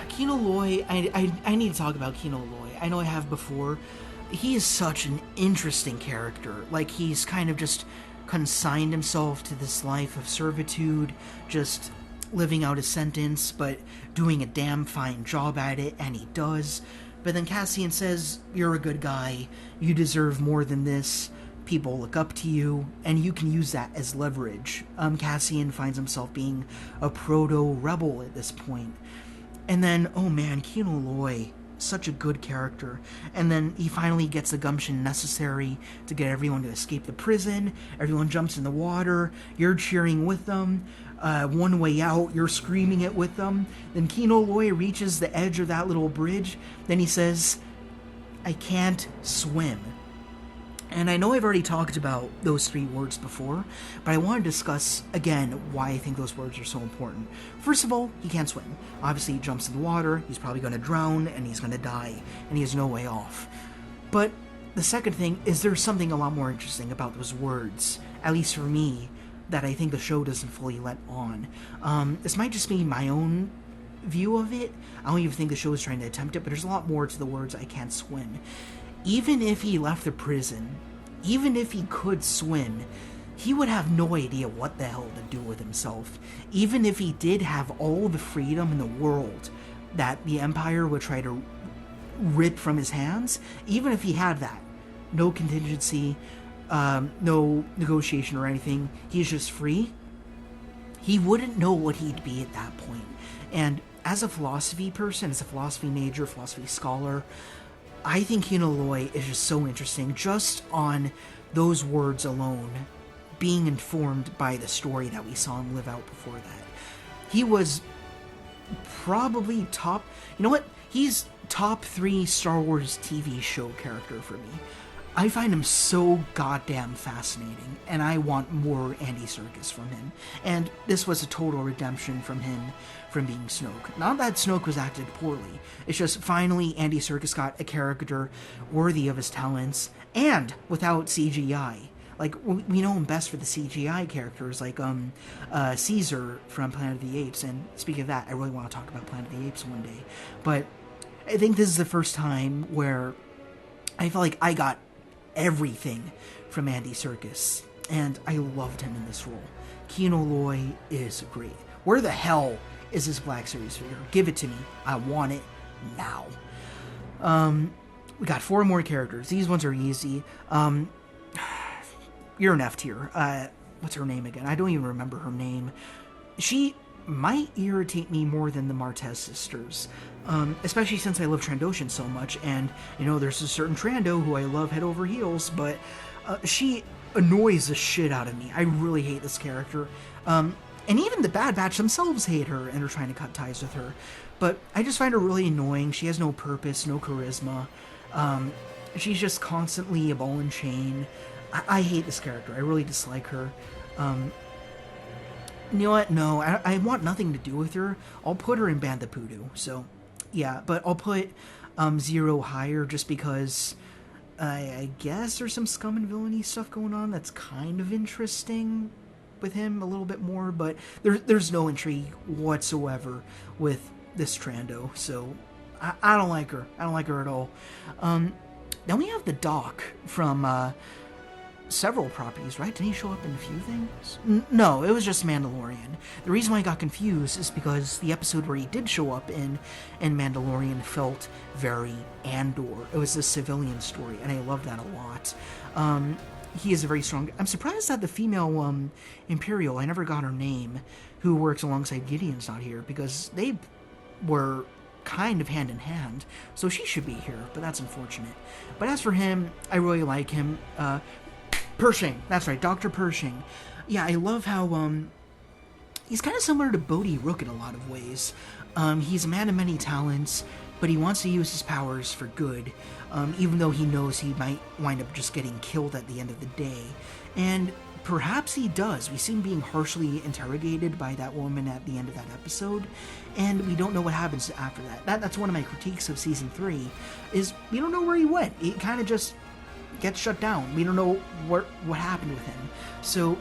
Kino Loy, I need to talk about Kino Loy. I know I have before. He is such an interesting character. Like, he's kind of just consigned himself to this life of servitude, just living out his sentence, but doing a damn fine job at it, and he does. But then Cassian says, you're a good guy, you deserve more than this, people look up to you, and you can use that as leverage. Cassian finds himself being a proto-rebel at this point. And then, oh man, Kino Loy, such a good character. And then he finally gets the gumption necessary to get everyone to escape the prison. Everyone jumps in the water. You're cheering with them. One way out, you're screaming it with them. Then Kino Loy reaches the edge of that little bridge. Then he says, I can't swim. And I know I've already talked about those three words before, but I want to discuss, again, why I think those words are so important. First of all, he can't swim. Obviously, he jumps in the water, he's probably going to drown, and he's going to die, and he has no way off. But the second thing is there's something a lot more interesting about those words, at least for me, that I think the show doesn't fully let on. This might just be my own view of it. I don't even think the show is trying to attempt it, but there's a lot more to the words I can't swim. Even if he left the prison, even if he could swim, he would have no idea what the hell to do with himself. Even if he did have all the freedom in the world that the Empire would try to rip from his hands, even if he had that, no contingency, no negotiation or anything, he's just free, he wouldn't know what he'd be at that point. And as a philosophy person, as a philosophy major, philosophy scholar, I think Kino Loy is just so interesting, just on those words alone, being informed by the story that we saw him live out before that. he was probably top... You know what? He's top 3 Star Wars TV show character for me. I find him so goddamn fascinating, and I want more Andy Serkis from him. And this was a total redemption from him from being Snoke. Not that Snoke was acted poorly. It's just finally Andy Serkis got a character worthy of his talents, and without CGI. Like, we know him best for the CGI characters, like Caesar from Planet of the Apes. And speaking of that, I really want to talk about Planet of the Apes one day. But I think this is the first time where I feel like I got everything from Andy Serkis, and I loved him in this role. Kino Loy is great. Where the hell is this Black Series figure? Give it to me. I want it now. We got 4 more characters. These ones are easy. You're an F tier. What's her name again? I don't even remember her name. She might irritate me more than the Martez sisters, especially since I love Trandoshan so much, and, you know, there's a certain Trando who I love head over heels, but she annoys the shit out of me. I really hate this character, and even the Bad Batch themselves hate her and are trying to cut ties with her, but I just find her really annoying. She has no purpose, no charisma. She's just constantly a ball and chain. I hate this character. I really dislike her. You know what? No, I want nothing to do with her. I'll put her in Bandipoodoo. So, yeah, but I'll put Zero higher just because I guess there's some scum and villainy stuff going on that's kind of interesting with him a little bit more, but there's no intrigue whatsoever with this Trando, so I don't like her. I don't like her at all. Then we have the Doc from several properties, right? Didn't he show up in a few things? No, it was just Mandalorian. The reason why I got confused is because the episode where he did show up in Mandalorian felt very Andor. It was a civilian story, and I love that a lot. He is a very strong... I'm surprised that the female Imperial, I never got her name, who works alongside Gideon's not here, because they were kind of hand in hand, so she should be here, but that's unfortunate. But as for him, I really like him. Pershing, that's right, Dr. Pershing. Yeah, I love how, he's kind of similar to Bodhi Rook in a lot of ways. He's a man of many talents, but he wants to use his powers for good, even though he knows he might wind up just getting killed at the end of the day. And perhaps he does. We see him being harshly interrogated by that woman at the end of that episode, and we don't know what happens after that. That's one of my critiques of Season 3, is we don't know where he went. He kind of just gets shut down. We don't know what happened with him. So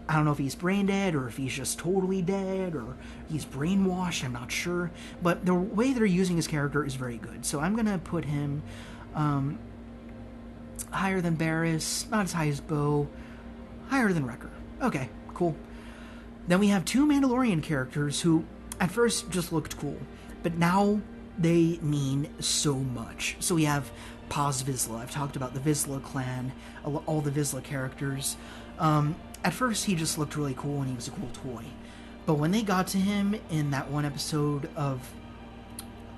I don't know if he's brain dead or if he's just totally dead or he's brainwashed. I'm not sure. But the way they're using his character is very good. So I'm going to put him higher than Barriss, not as high as Bo, higher than Wrecker. Okay, cool. Then we have 2 Mandalorian characters who at first just looked cool, but now they mean so much. So we have Paz Vizsla. I've talked about the Vizsla clan, all the Vizsla characters. At first, he just looked really cool and he was a cool toy. But when they got to him in that one episode of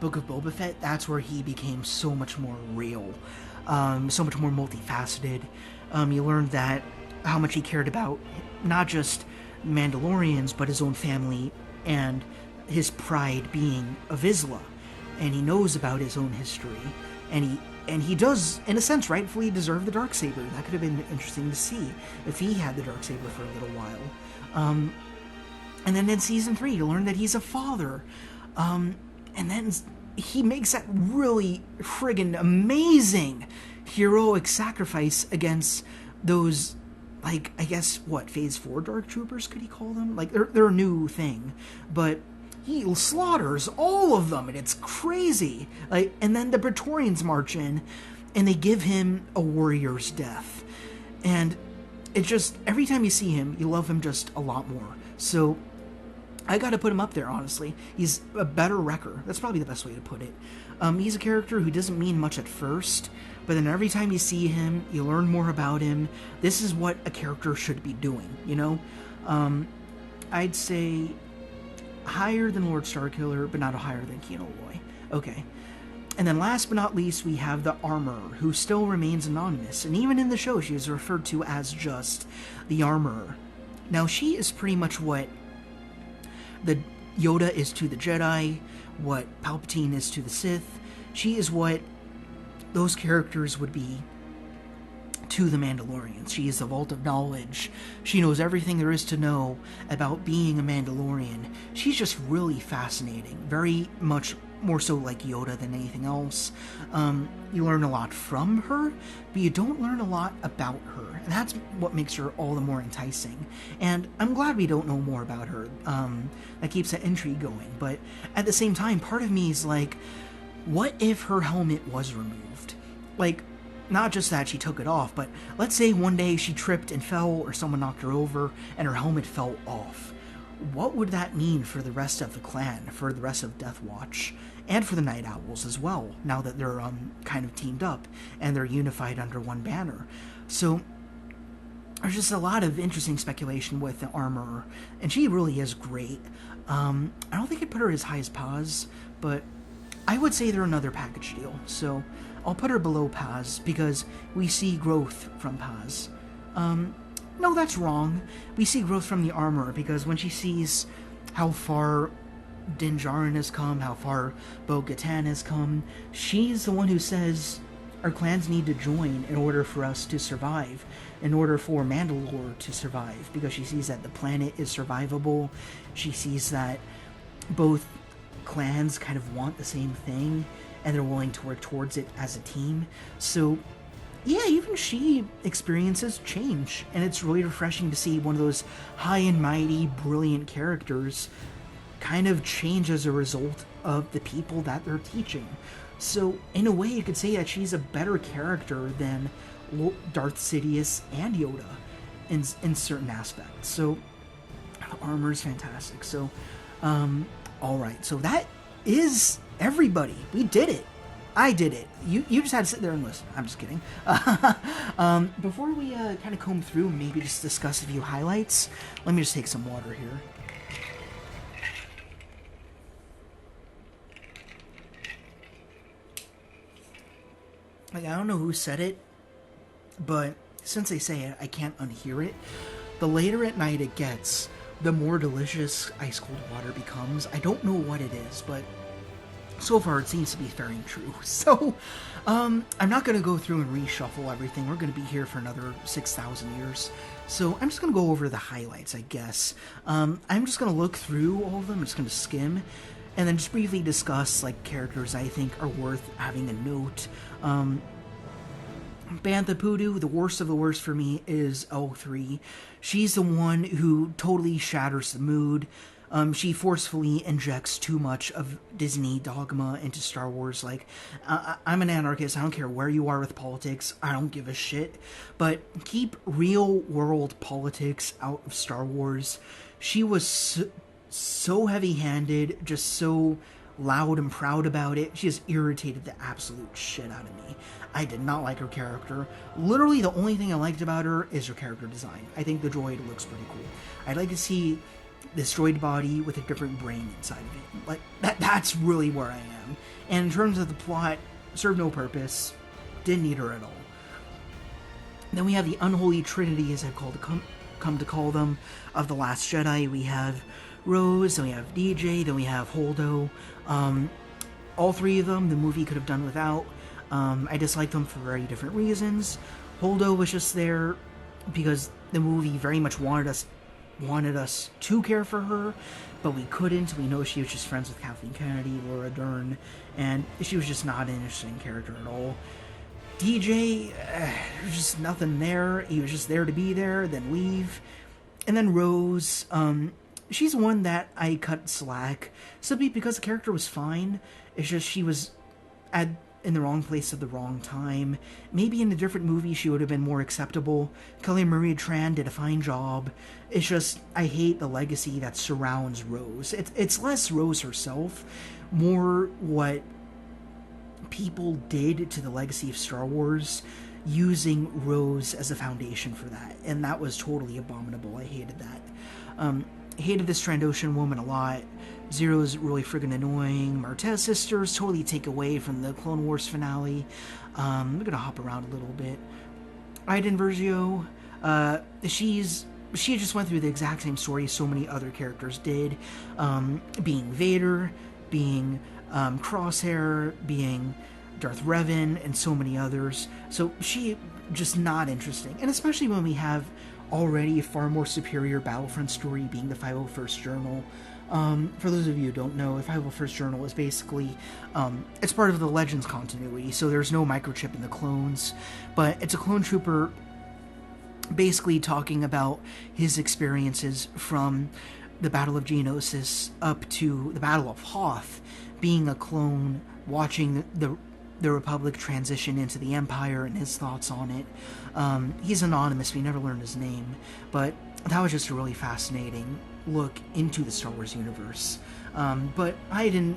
Book of Boba Fett, that's where he became so much more real, so much more multifaceted. You learned that how much he cared about not just Mandalorians, but his own family and his pride being a Vizsla. And he knows about his own history, and he does, in a sense, rightfully deserve the Darksaber. That could have been interesting to see if he had the Darksaber for a little while. And then in Season 3, you learn that he's a father. And then he makes that really friggin' amazing heroic sacrifice against those, like, I guess, what, Phase 4 Dark Troopers, could he call them? Like, they're a new thing. But he slaughters all of them, and it's crazy. Like, and then the Praetorians march in, and they give him a warrior's death. And it just, every time you see him, you love him just a lot more. So I gotta put him up there, honestly. He's a better Wrecker. That's probably the best way to put it. He's a character who doesn't mean much at first, but then every time you see him, you learn more about him. This is what a character should be doing, you know? I'd say higher than Lord Starkiller, but not higher than Kino Loy. Okay. And then last but not least, we have the Armorer, who still remains anonymous, and even in the show, she is referred to as just the Armorer. Now, she is pretty much what the Yoda is to the Jedi, what Palpatine is to the Sith. She is what those characters would be to the Mandalorians. She is the vault of knowledge. She knows everything there is to know about being a Mandalorian. She's just really fascinating, very much more so like Yoda than anything else. You learn a lot from her, but you don't learn a lot about her, and that's what makes her all the more enticing. And I'm glad we don't know more about her. That keeps that intrigue going, but at the same time, part of me is like, what if her helmet was removed? Like, not just that she took it off, but let's say one day she tripped and fell, or someone knocked her over and her helmet fell off. What would that mean for the rest of the clan, for the rest of Death Watch, and for the Night Owls as well, now that they're kind of teamed up and they're unified under one banner? So there's just a lot of interesting speculation with the armor, and she really is great. I don't think I'd put her as high as Paz, but I would say they're another package deal, so I'll put her below Paz because we see growth from Paz. No, that's wrong. We see growth from the armor because when she sees how far Din Djarin has come, how far Bo-Katan has come, she's the one who says our clans need to join in order for us to survive, in order for Mandalore to survive, because she sees that the planet is survivable. She sees that both clans kind of want the same thing, and they're willing to work towards it as a team. So, yeah, even she experiences change, and it's really refreshing to see one of those high and mighty, brilliant characters kind of change as a result of the people that they're teaching. So, in a way, you could say that she's a better character than Darth Sidious and Yoda in certain aspects. So, the armor is fantastic. So, alright, so that is everybody. We did it. I did it. You just had to sit there and listen. I'm just kidding. Before we kind of comb through and maybe just discuss a few highlights, let me just take some water here. Like, I don't know who said it, but since they say it, I can't unhear it. The later at night it gets, the more delicious ice-cold water becomes. I don't know what it is, but so far it seems to be faring true. So, I'm not going to go through and reshuffle everything. We're going to be here for another 6,000 years. So I'm just going to go over the highlights, I guess. I'm just going to look through all of them. I'm just going to skim, and then just briefly discuss, like, characters I think are worth having a note. Bantha Poodoo, the worst of the worst for me is L3. She's the one who totally shatters the mood. She forcefully injects too much of Disney dogma into Star Wars. Like, I'm an anarchist. I don't care where you are with politics. I don't give a shit. But keep real-world politics out of Star Wars. She was so heavy-handed, just so loud and proud about it. She has irritated the absolute shit out of me. I did not like her character. Literally, the only thing I liked about her is her character design. I think the droid looks pretty cool. I'd like to see this droid body with a different brain inside of it. Like, that's really where I am. And in terms of the plot, served no purpose. Didn't need her at all. Then we have the unholy trinity, as I've come to call them, of The Last Jedi. We have Rose, then we have DJ, then we have Holdo. All three of them, the movie could have done without. I dislike them for very different reasons. Holdo was just there because the movie very much wanted us to care for her, but we couldn't. We know she was just friends with Kathleen Kennedy, Laura Dern, and she was just not an interesting character at all. DJ, there's just nothing there. He was just there to be there, then leave. And then Rose, she's one that I cut slack, simply because the character was fine. It's just she was in the wrong place at the wrong time. Maybe in a different movie she would have been more acceptable. Kelly Marie Tran did a fine job. It's just, I hate the legacy that surrounds Rose. It's less Rose herself, more what people did to the legacy of Star Wars, using Rose as a foundation for that. And that was totally abominable. I hated that. Hated this Trandoshan woman a lot. Zero's really friggin' annoying. Martez sisters totally take away from the Clone Wars finale. We're gonna hop around a little bit. Iden Versio, she's she just went through the exact same story so many other characters did, being Vader, being Crosshair, being Darth Revan, and so many others. So she just not interesting, and especially when we have already a far more superior Battlefront story being the 501st Journal. For those of you who don't know, the 501st Journal is basically, it's part of the Legends continuity, so there's no microchip in the clones, but it's a clone trooper basically talking about his experiences from the Battle of Geonosis up to the Battle of Hoth, being a clone, watching the Republic transition into the Empire and his thoughts on it. He's anonymous, we never learned his name, but that was just a really fascinating look into the Star Wars universe. But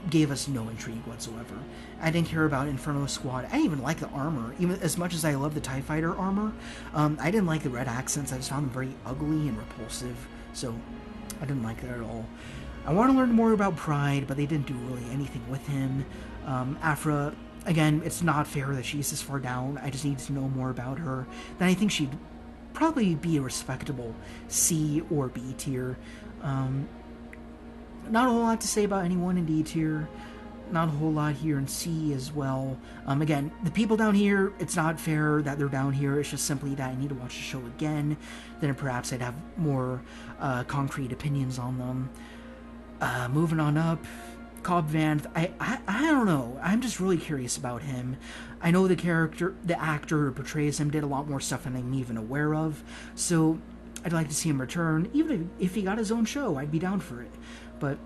gave us no intrigue whatsoever. I didn't care about Inferno Squad. I didn't even like the armor, even as much as I love the TIE Fighter armor. I didn't like the red accents. I just found them very ugly and repulsive, so I didn't like that at all. I want to learn more about Pride, but they didn't do really anything with him. Afra, again, it's not fair that she's this far down. I just need to know more about her. Then I think she'd probably be a respectable C or B tier. Not a whole lot to say about anyone in D tier. Not a whole lot here in C as well. Again, the people down here, it's not fair that they're down here. It's just simply that I need to watch the show again. Then perhaps I'd have more concrete opinions on them. Moving on up, Cobb Vanth. I don't know. I'm just really curious about him. I know the actor who portrays him did a lot more stuff than I'm even aware of. So I'd like to see him return. Even if he got his own show, I'd be down for it. But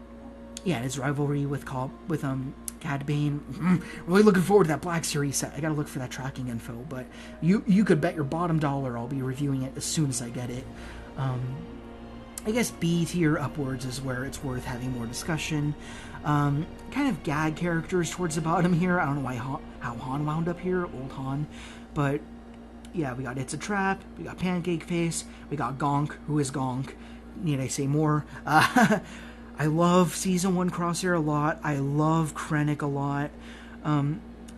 yeah, his rivalry with Cad Bane. Really looking forward to that Black Series set. I gotta look for that tracking info, but you could bet your bottom dollar I'll be reviewing it as soon as I get it. I guess B tier upwards is where it's worth having more discussion. Kind of gag characters towards the bottom here. I don't know how Han wound up here, old Han, but yeah, we got It's a Trap, we got Pancake Face, we got Gonk. Who is Gonk? Need I say more? I love Season 1 Crosshair a lot. I love Krennic a lot.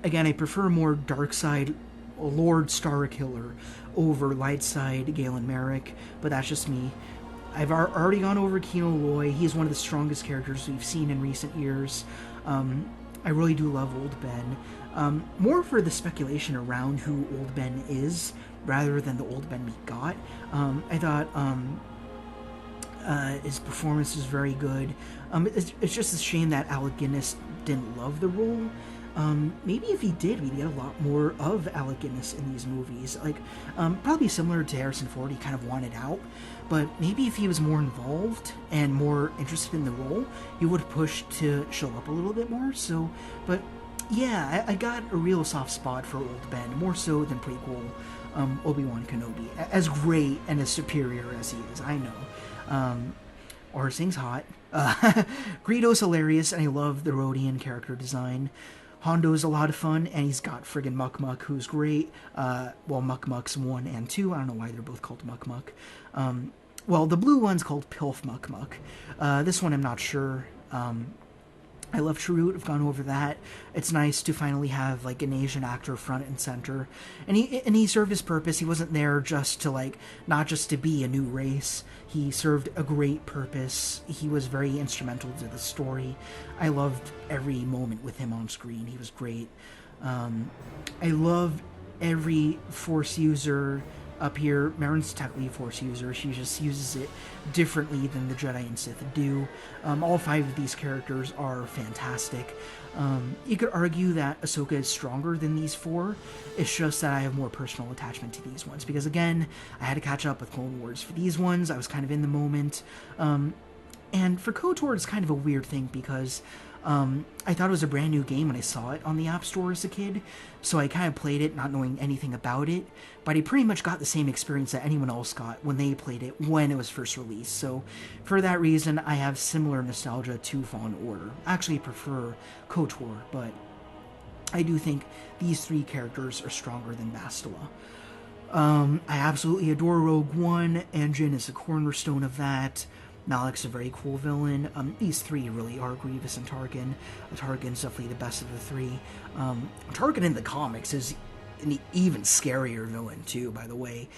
Again, I prefer more dark side Lord Starkiller over light side Galen Merrick, but that's just me. I've already gone over Kino Loy. He's one of the strongest characters we've seen in recent years. I really do love Old Ben. More for the speculation around who Old Ben is, rather than the Old Ben we got. I thought his performance was very good. It's just a shame that Alec Guinness didn't love the role. Maybe if he did, we'd get a lot more of Alec Guinness in these movies. Like, probably similar to Harrison Ford, he kind of wanted out. But maybe if he was more involved and more interested in the role, he would push to show up a little bit more. So, but yeah, I got a real soft spot for Old Ben, more so than prequel Obi-Wan Kenobi. As great and as superior as he is, I know. Orsing's hot. Greedo's hilarious, and I love the Rodian character design. Hondo's a lot of fun, and he's got friggin' Muck Muck, who's great. Muck Muck's 1 and 2. I don't know why they're both called Muck Muck. The blue one's called Pilf Muck Muck. This one I'm not sure. I love Chirrut. I've gone over that. It's nice to finally have like an Asian actor front and center, and he served his purpose. He wasn't there just to not just to be a new race. He served a great purpose. He was very instrumental to the story. I loved every moment with him on screen. He was great. I love every Force user up here. Marin's technically a Force user. She just uses it differently than the Jedi and Sith do. All 5 of these characters are fantastic. You could argue that Ahsoka is stronger than these 4. It's just that I have more personal attachment to these ones, because again, I had to catch up with Clone Wars. For these ones, I was kind of in the moment. And for KOTOR, it's kind of a weird thing, because I thought it was a brand new game when I saw it on the App Store as a kid, so I kind of played it not knowing anything about it, but I pretty much got the same experience that anyone else got when they played it when it was first released. So for that reason, I have similar nostalgia to Fallen Order. I actually prefer KOTOR, but I do think these 3 characters are stronger than Bastila. I absolutely adore Rogue One. Anjin is the cornerstone of that. Malak's a very cool villain. These 3 really are Grievous and Tarkin. Tarkin's definitely the best of the 3. Tarkin in the comics is an even scarier villain too, by the way.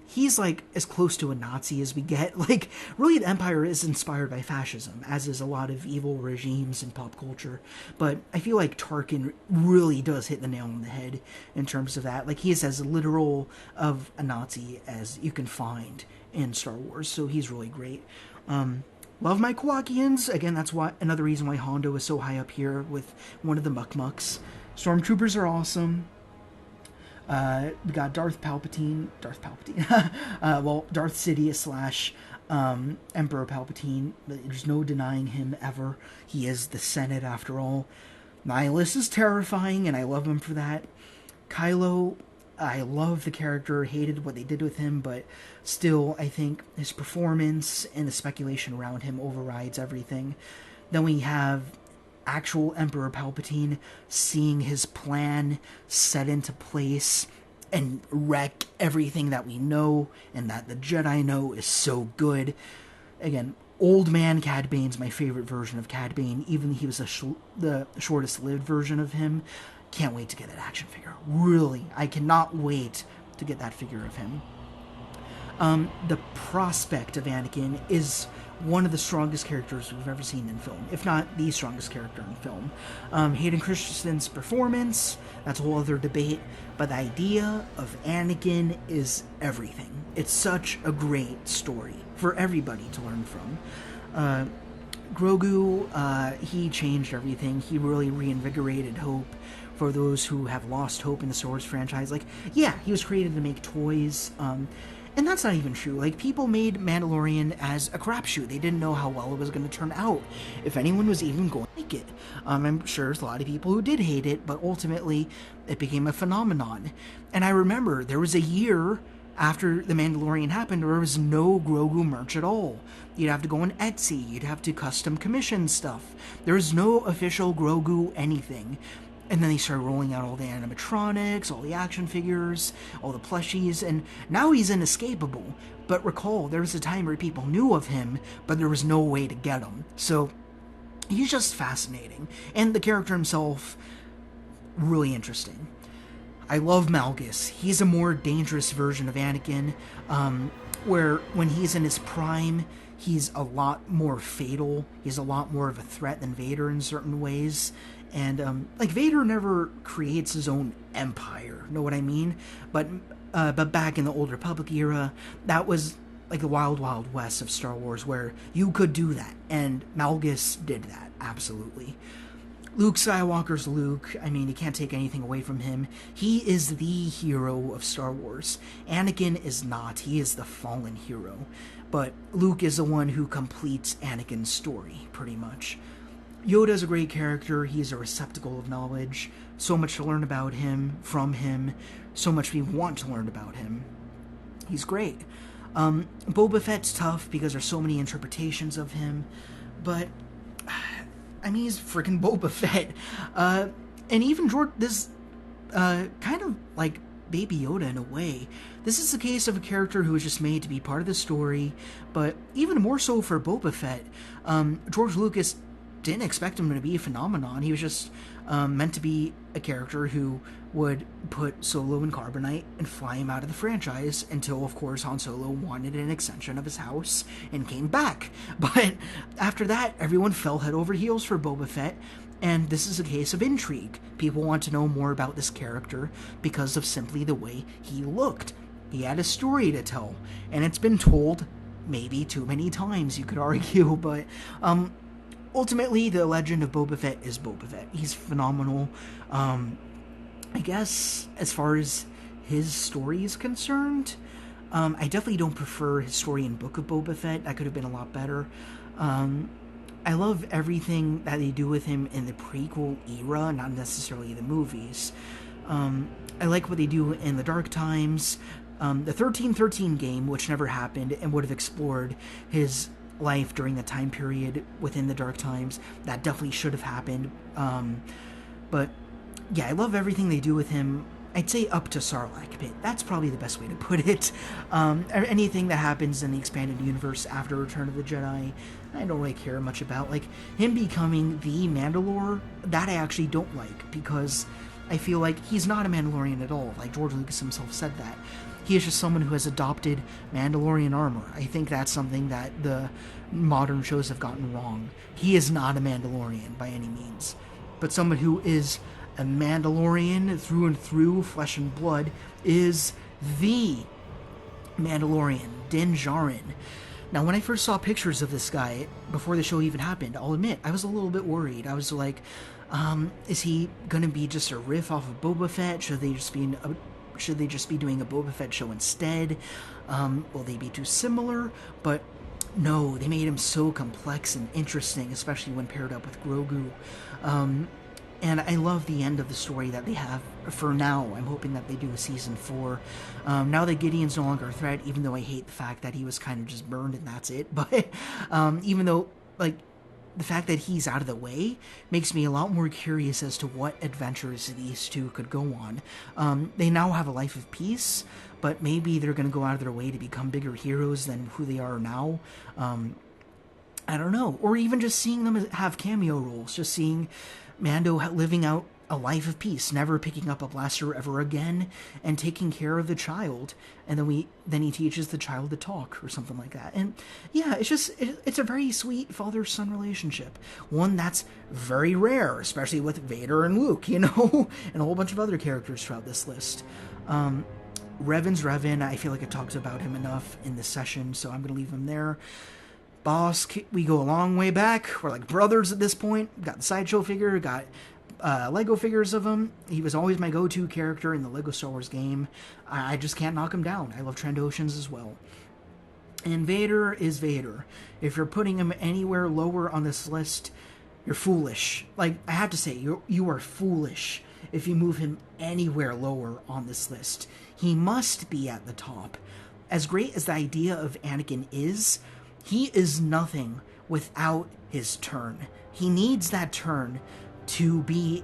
He's like as close to a Nazi as we get. Like, really, the Empire is inspired by fascism, as is a lot of evil regimes in pop culture. But I feel like Tarkin really does hit the nail on the head in terms of that. Like, he is as literal of a Nazi as you can find in Star Wars, so he's really great. Love my Kowakians. Again, that's why another reason why Hondo is so high up here with one of the Mukmuks. Stormtroopers are awesome. We got Darth Palpatine. Darth Sidious / Emperor Palpatine. There's no denying him ever. He is the Senate after all. Nihilus is terrifying, and I love him for that. Kylo, I love the character, hated what they did with him, but still, I think his performance and the speculation around him overrides everything. Then we have actual Emperor Palpatine seeing his plan set into place and wreck everything that we know and that the Jedi know is so good. Again, Old Man Cad Bane's my favorite version of Cad Bane, even he was the shortest lived version of him. Can't wait to get that action figure. Really, I cannot wait to get that figure of him. The prospect of Anakin is one of the strongest characters we've ever seen in film, if not the strongest character in film. Hayden Christensen's performance, that's a whole other debate, but the idea of Anakin is everything. It's such a great story for everybody to learn from. Grogu, he changed everything. He really reinvigorated hope for those who have lost hope in the Star Wars franchise. Like, yeah, he was created to make toys, and that's not even true. Like, people made Mandalorian as a crapshoot. They didn't know how well it was going to turn out, if anyone was even going to like it. I'm sure there's a lot of people who did hate it, but ultimately it became a phenomenon. And I remember there was a year after The Mandalorian happened, there was no Grogu merch at all. You'd have to go on Etsy, you'd have to custom commission stuff. There was no official Grogu anything. And then they started rolling out all the animatronics, all the action figures, all the plushies, and now he's inescapable. But recall, there was a time where people knew of him, but there was no way to get him. So he's just fascinating. And the character himself, really interesting. I love Malgus. He's a more dangerous version of Anakin, where when he's in his prime, he's a lot more fatal. He's a lot more of a threat than Vader in certain ways. And, like, Vader never creates his own empire, know what I mean? But back in the Old Republic era, that was like the wild, wild west of Star Wars, where you could do that. And Malgus did that, absolutely. Luke Skywalker's Luke. I mean, you can't take anything away from him. He is the hero of Star Wars. Anakin is not. He is the fallen hero. But Luke is the one who completes Anakin's story, pretty much. Yoda's a great character. He's a receptacle of knowledge. So much to learn about him, from him. So much we want to learn about him. He's great. Boba Fett's tough because there's so many interpretations of him. But, I mean, he's freaking Boba Fett. And even George, this kind of like Baby Yoda in a way. This is the case of a character who was just made to be part of the story. But even more so for Boba Fett, George Lucas didn't expect him to be a phenomenon. He was just meant to be a character who would put Solo in carbonite and fly him out of the franchise until, of course, Han Solo wanted an extension of his house and came back. But after that, everyone fell head over heels for Boba Fett, and this is a case of intrigue. People want to know more about this character because of simply the way he looked. He had a story to tell, and it's been told maybe too many times, you could argue, but ultimately, the legend of Boba Fett is Boba Fett. He's phenomenal. I guess, as far as his story is concerned, I definitely don't prefer his story in Book of Boba Fett. That could have been a lot better. I love everything that they do with him in the prequel era, not necessarily the movies. I like what they do in the Dark Times. The 1313 game, which never happened, and would have explored his life during the time period within the Dark Times, that definitely should have happened. But yeah, I love everything they do with him. I'd say up to Sarlacc Pit. That's probably the best way to put it. Anything that happens in the expanded universe after Return of the Jedi, I don't really care much about. Like, him becoming the Mandalore, that I actually don't like, because I feel like he's not a Mandalorian at all. Like George Lucas himself said that. He is just someone who has adopted Mandalorian armor. I think that's something that the modern shows have gotten wrong. He is not a Mandalorian by any means, but someone who is a Mandalorian through and through, flesh and blood, is the Mandalorian, Din Djarin. Now, when I first saw pictures of this guy before the show even happened, I'll admit, I was a little bit worried. I was like, is he gonna be just a riff off of Boba Fett? Should they just be doing a Boba Fett show instead? Will they be too similar? But no, they made him so complex and interesting, especially when paired up with Grogu. And I love the end of the story that they have for now. I'm hoping that they do a season 4. Now that Gideon's no longer a threat, even though I hate the fact that he was kind of just burned and that's it. But even though, like, the fact that he's out of the way makes me a lot more curious as to what adventures these two could go on. They now have a life of peace, but maybe they're going to go out of their way to become bigger heroes than who they are now. I don't know. Or even just seeing them have cameo roles, just seeing Mando living out a life of peace, never picking up a blaster ever again, and taking care of the child, and then he teaches the child to talk or something like that. And yeah, it's a very sweet father-son relationship, one that's very rare, especially with Vader and Luke, and a whole bunch of other characters throughout this list. Revan's Revan, I feel like I talked about him enough in this session, so I'm gonna leave him there. Boss, we go a long way back. We're like brothers at this point. Got the Sideshow figure, got Lego figures of him. He was always my go-to character in the Lego Star Wars game. I just can't knock him down. I love Trandoshans as well. And Vader is Vader. If you're putting him anywhere lower on this list, you're foolish. Like, I have to say, you are foolish if you move him anywhere lower on this list. He must be at the top. As great as the idea of Anakin is, he is nothing without his turn. He needs that turn to be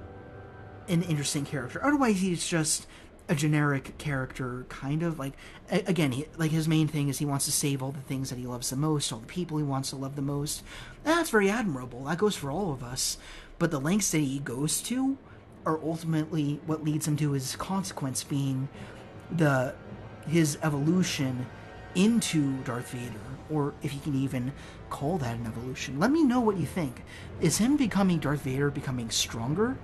an interesting character. Otherwise, he's just a generic character, kind of. Like, again, his main thing is he wants to save all the things that he loves the most, all the people he wants to love the most. And that's very admirable. That goes for all of us. But the lengths that he goes to are ultimately what leads him to his consequence being his evolution into Darth Vader, or if you can even call that an evolution. Let me know what you think. Is him becoming Darth Vader becoming stronger,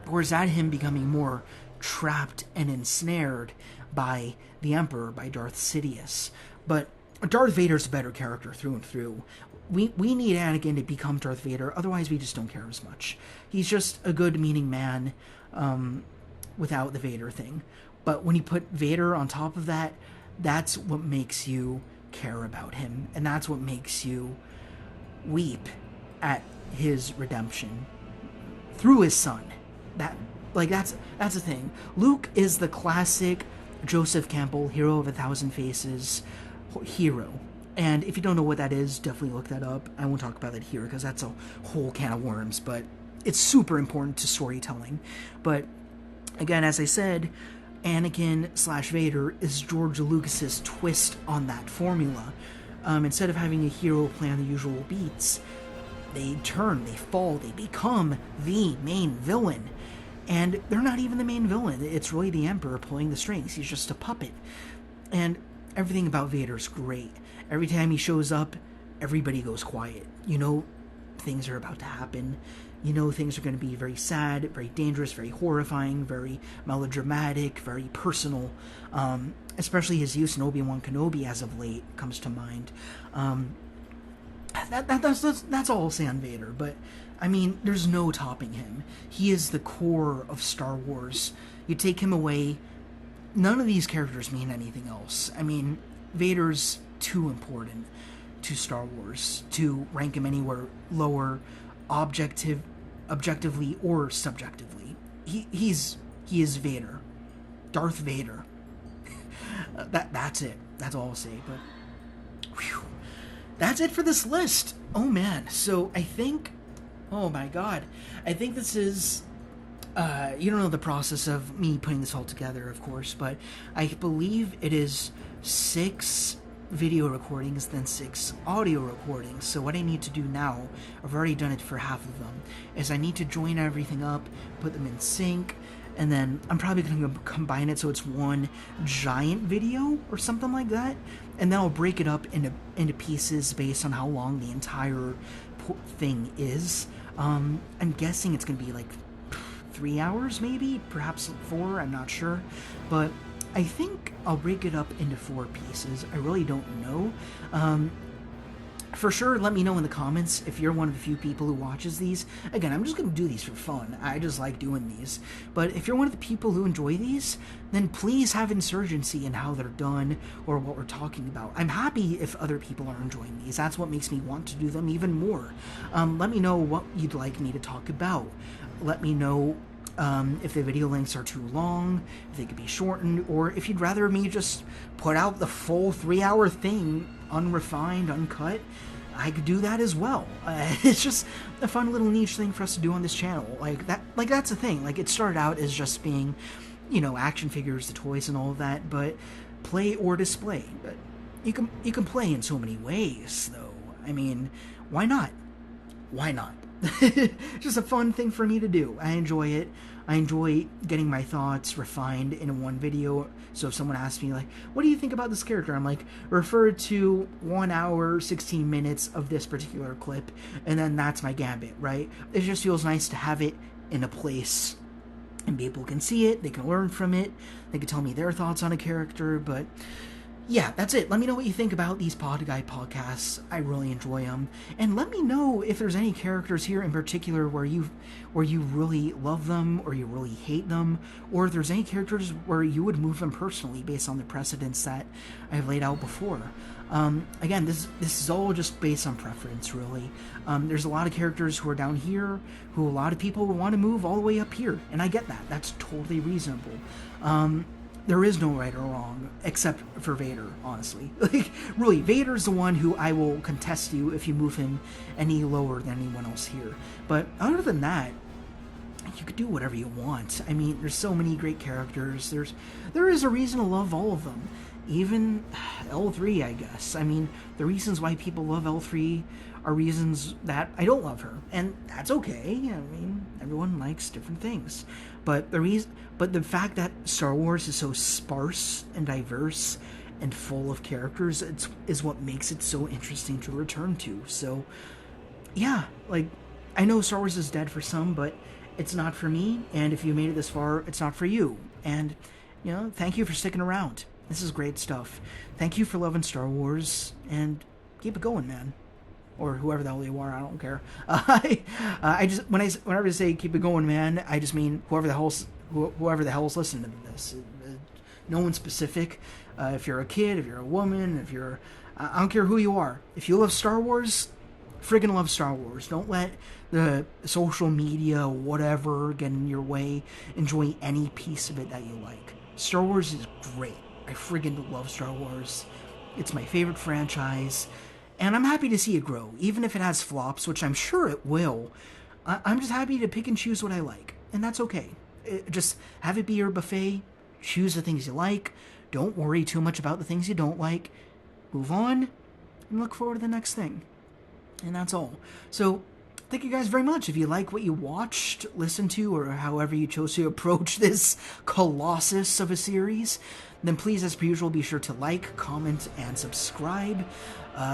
or is that him becoming more trapped and ensnared by the Emperor, by Darth Sidious? But Darth Vader's a better character through and through. We need Anakin to become Darth Vader, otherwise we just don't care as much. He's just a good, meaning man without the Vader thing. But when you put Vader on top of that, that's what makes you care about him, and that's what makes you weep at his redemption through his son. That's the thing. Luke is the classic Joseph Campbell, hero of 1,000 faces hero. And if you don't know what that is, definitely look that up. I won't talk about that here because that's a whole can of worms, but it's super important to storytelling. But again, as I said, Anakin/Vader is George Lucas's twist on that formula. Instead of having a hero play on the usual beats, they turn, they fall, they become the main villain. And they're not even the main villain. It's really the Emperor pulling the strings. He's just a puppet. And everything about Vader's great. Every time he shows up, everybody goes quiet. Things are about to happen. Things are going to be very sad, very dangerous, very horrifying, very melodramatic, very personal. Especially his use in Obi-Wan Kenobi as of late comes to mind. That's all I'll say on Vader. But, I mean, there's no topping him. He is the core of Star Wars. You take him away, none of these characters mean anything else. I mean, Vader's too important to Star Wars to rank him anywhere lower, objectively or subjectively. He is Vader, Darth Vader. That's it. That's all I'll say. But whew, that's it for this list. Oh man. So I think, oh my god, I think this is. You don't know the process of me putting this all together, of course, but I believe it is 6 video recordings, then 6 audio recordings. So what I need to do now, I've already done it for half of them, is I need to join everything up, put them in sync, and then I'm probably going to combine it so it's one giant video or something like that, and then I'll break it up into pieces based on how long the entire thing is. I'm guessing it's going to be like 3 hours, maybe, perhaps 4, I'm not sure, but I think I'll break it up into 4 pieces. I really don't know. For sure, let me know in the comments if you're one of the few people who watches these. Again, I'm just going to do these for fun. I just like doing these. But if you're one of the people who enjoy these, then please have insurgency in how they're done or what we're talking about. I'm happy if other people are enjoying these. That's what makes me want to do them even more. Let me know what you'd like me to talk about. Let me know if the video lengths are too long, if they could be shortened, or if you'd rather me just put out the full 3-hour thing, unrefined, uncut. I could do that as well. It's just a fun little niche thing for us to do on this channel. Like that's the thing. Like, it started out as just being, action figures, the toys, and all of that, but play or display. But you can play in so many ways, though. I mean, why not? Why not? Just a fun thing for me to do. I enjoy it. I enjoy getting my thoughts refined in one video. So if someone asks me, like, what do you think about this character? I'm like, refer to 1 hour, 16 minutes of this particular clip, and then that's my gambit, right? It just feels nice to have it in a place, and people can see it, they can learn from it, they can tell me their thoughts on a character, but yeah, that's it. Let me know what you think about these PODguy podcasts. I really enjoy them. And let me know if there's any characters here in particular where you really love them or you really hate them, or if there's any characters where you would move them personally based on the precedents that I've laid out before. Again, this is all just based on preference, really. There's a lot of characters who are down here who a lot of people want to move all the way up here, and I get that. That's totally reasonable. There is no right or wrong, except for Vader, honestly. Like, really, Vader's the one who I will contest you if you move him any lower than anyone else here. But other than that, you could do whatever you want. I mean, there's so many great characters. There is a reason to love all of them. Even L3, I guess. I mean, the reasons why people love L3 are reasons that I don't love her, and that's okay. I mean, everyone likes different things, but the fact that Star Wars is so sparse and diverse and full of characters is what makes it so interesting to return to. So, yeah, like, I know Star Wars is dead for some, but it's not for me, and if you made it this far, it's not for you. And, thank you for sticking around. This is great stuff. Thank you for loving Star Wars, and keep it going, man. Or whoever the hell you are, I don't care. I just whenever I say keep it going, man, I just mean whoever the hell's listening to this. No one specific. If you're a kid, if you're a woman, I don't care who you are. If you love Star Wars, friggin' love Star Wars. Don't let the social media, whatever, get in your way. Enjoy any piece of it that you like. Star Wars is great. I friggin' love Star Wars. It's my favorite franchise. And I'm happy to see it grow, even if it has flops, which I'm sure it will. I'm just happy to pick and choose what I like, and that's okay. Just have it be your buffet, choose the things you like, don't worry too much about the things you don't like, move on, and look forward to the next thing. And that's all. So, thank you guys very much. If you like what you watched, listened to, or however you chose to approach this colossus of a series, then please, as per usual, be sure to like, comment, and subscribe.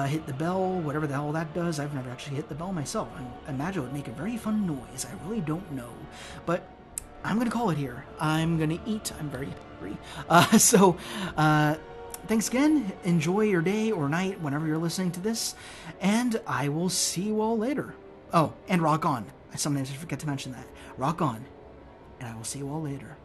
Hit the bell, whatever the hell that does. I've never actually hit the bell myself. I imagine it would make a very fun noise. I really don't know. But I'm going to call it here. I'm going to eat. I'm very hungry. Thanks again. Enjoy your day or night whenever you're listening to this. And I will see you all later. Oh, and rock on. I sometimes forget to mention that. Rock on. And I will see you all later.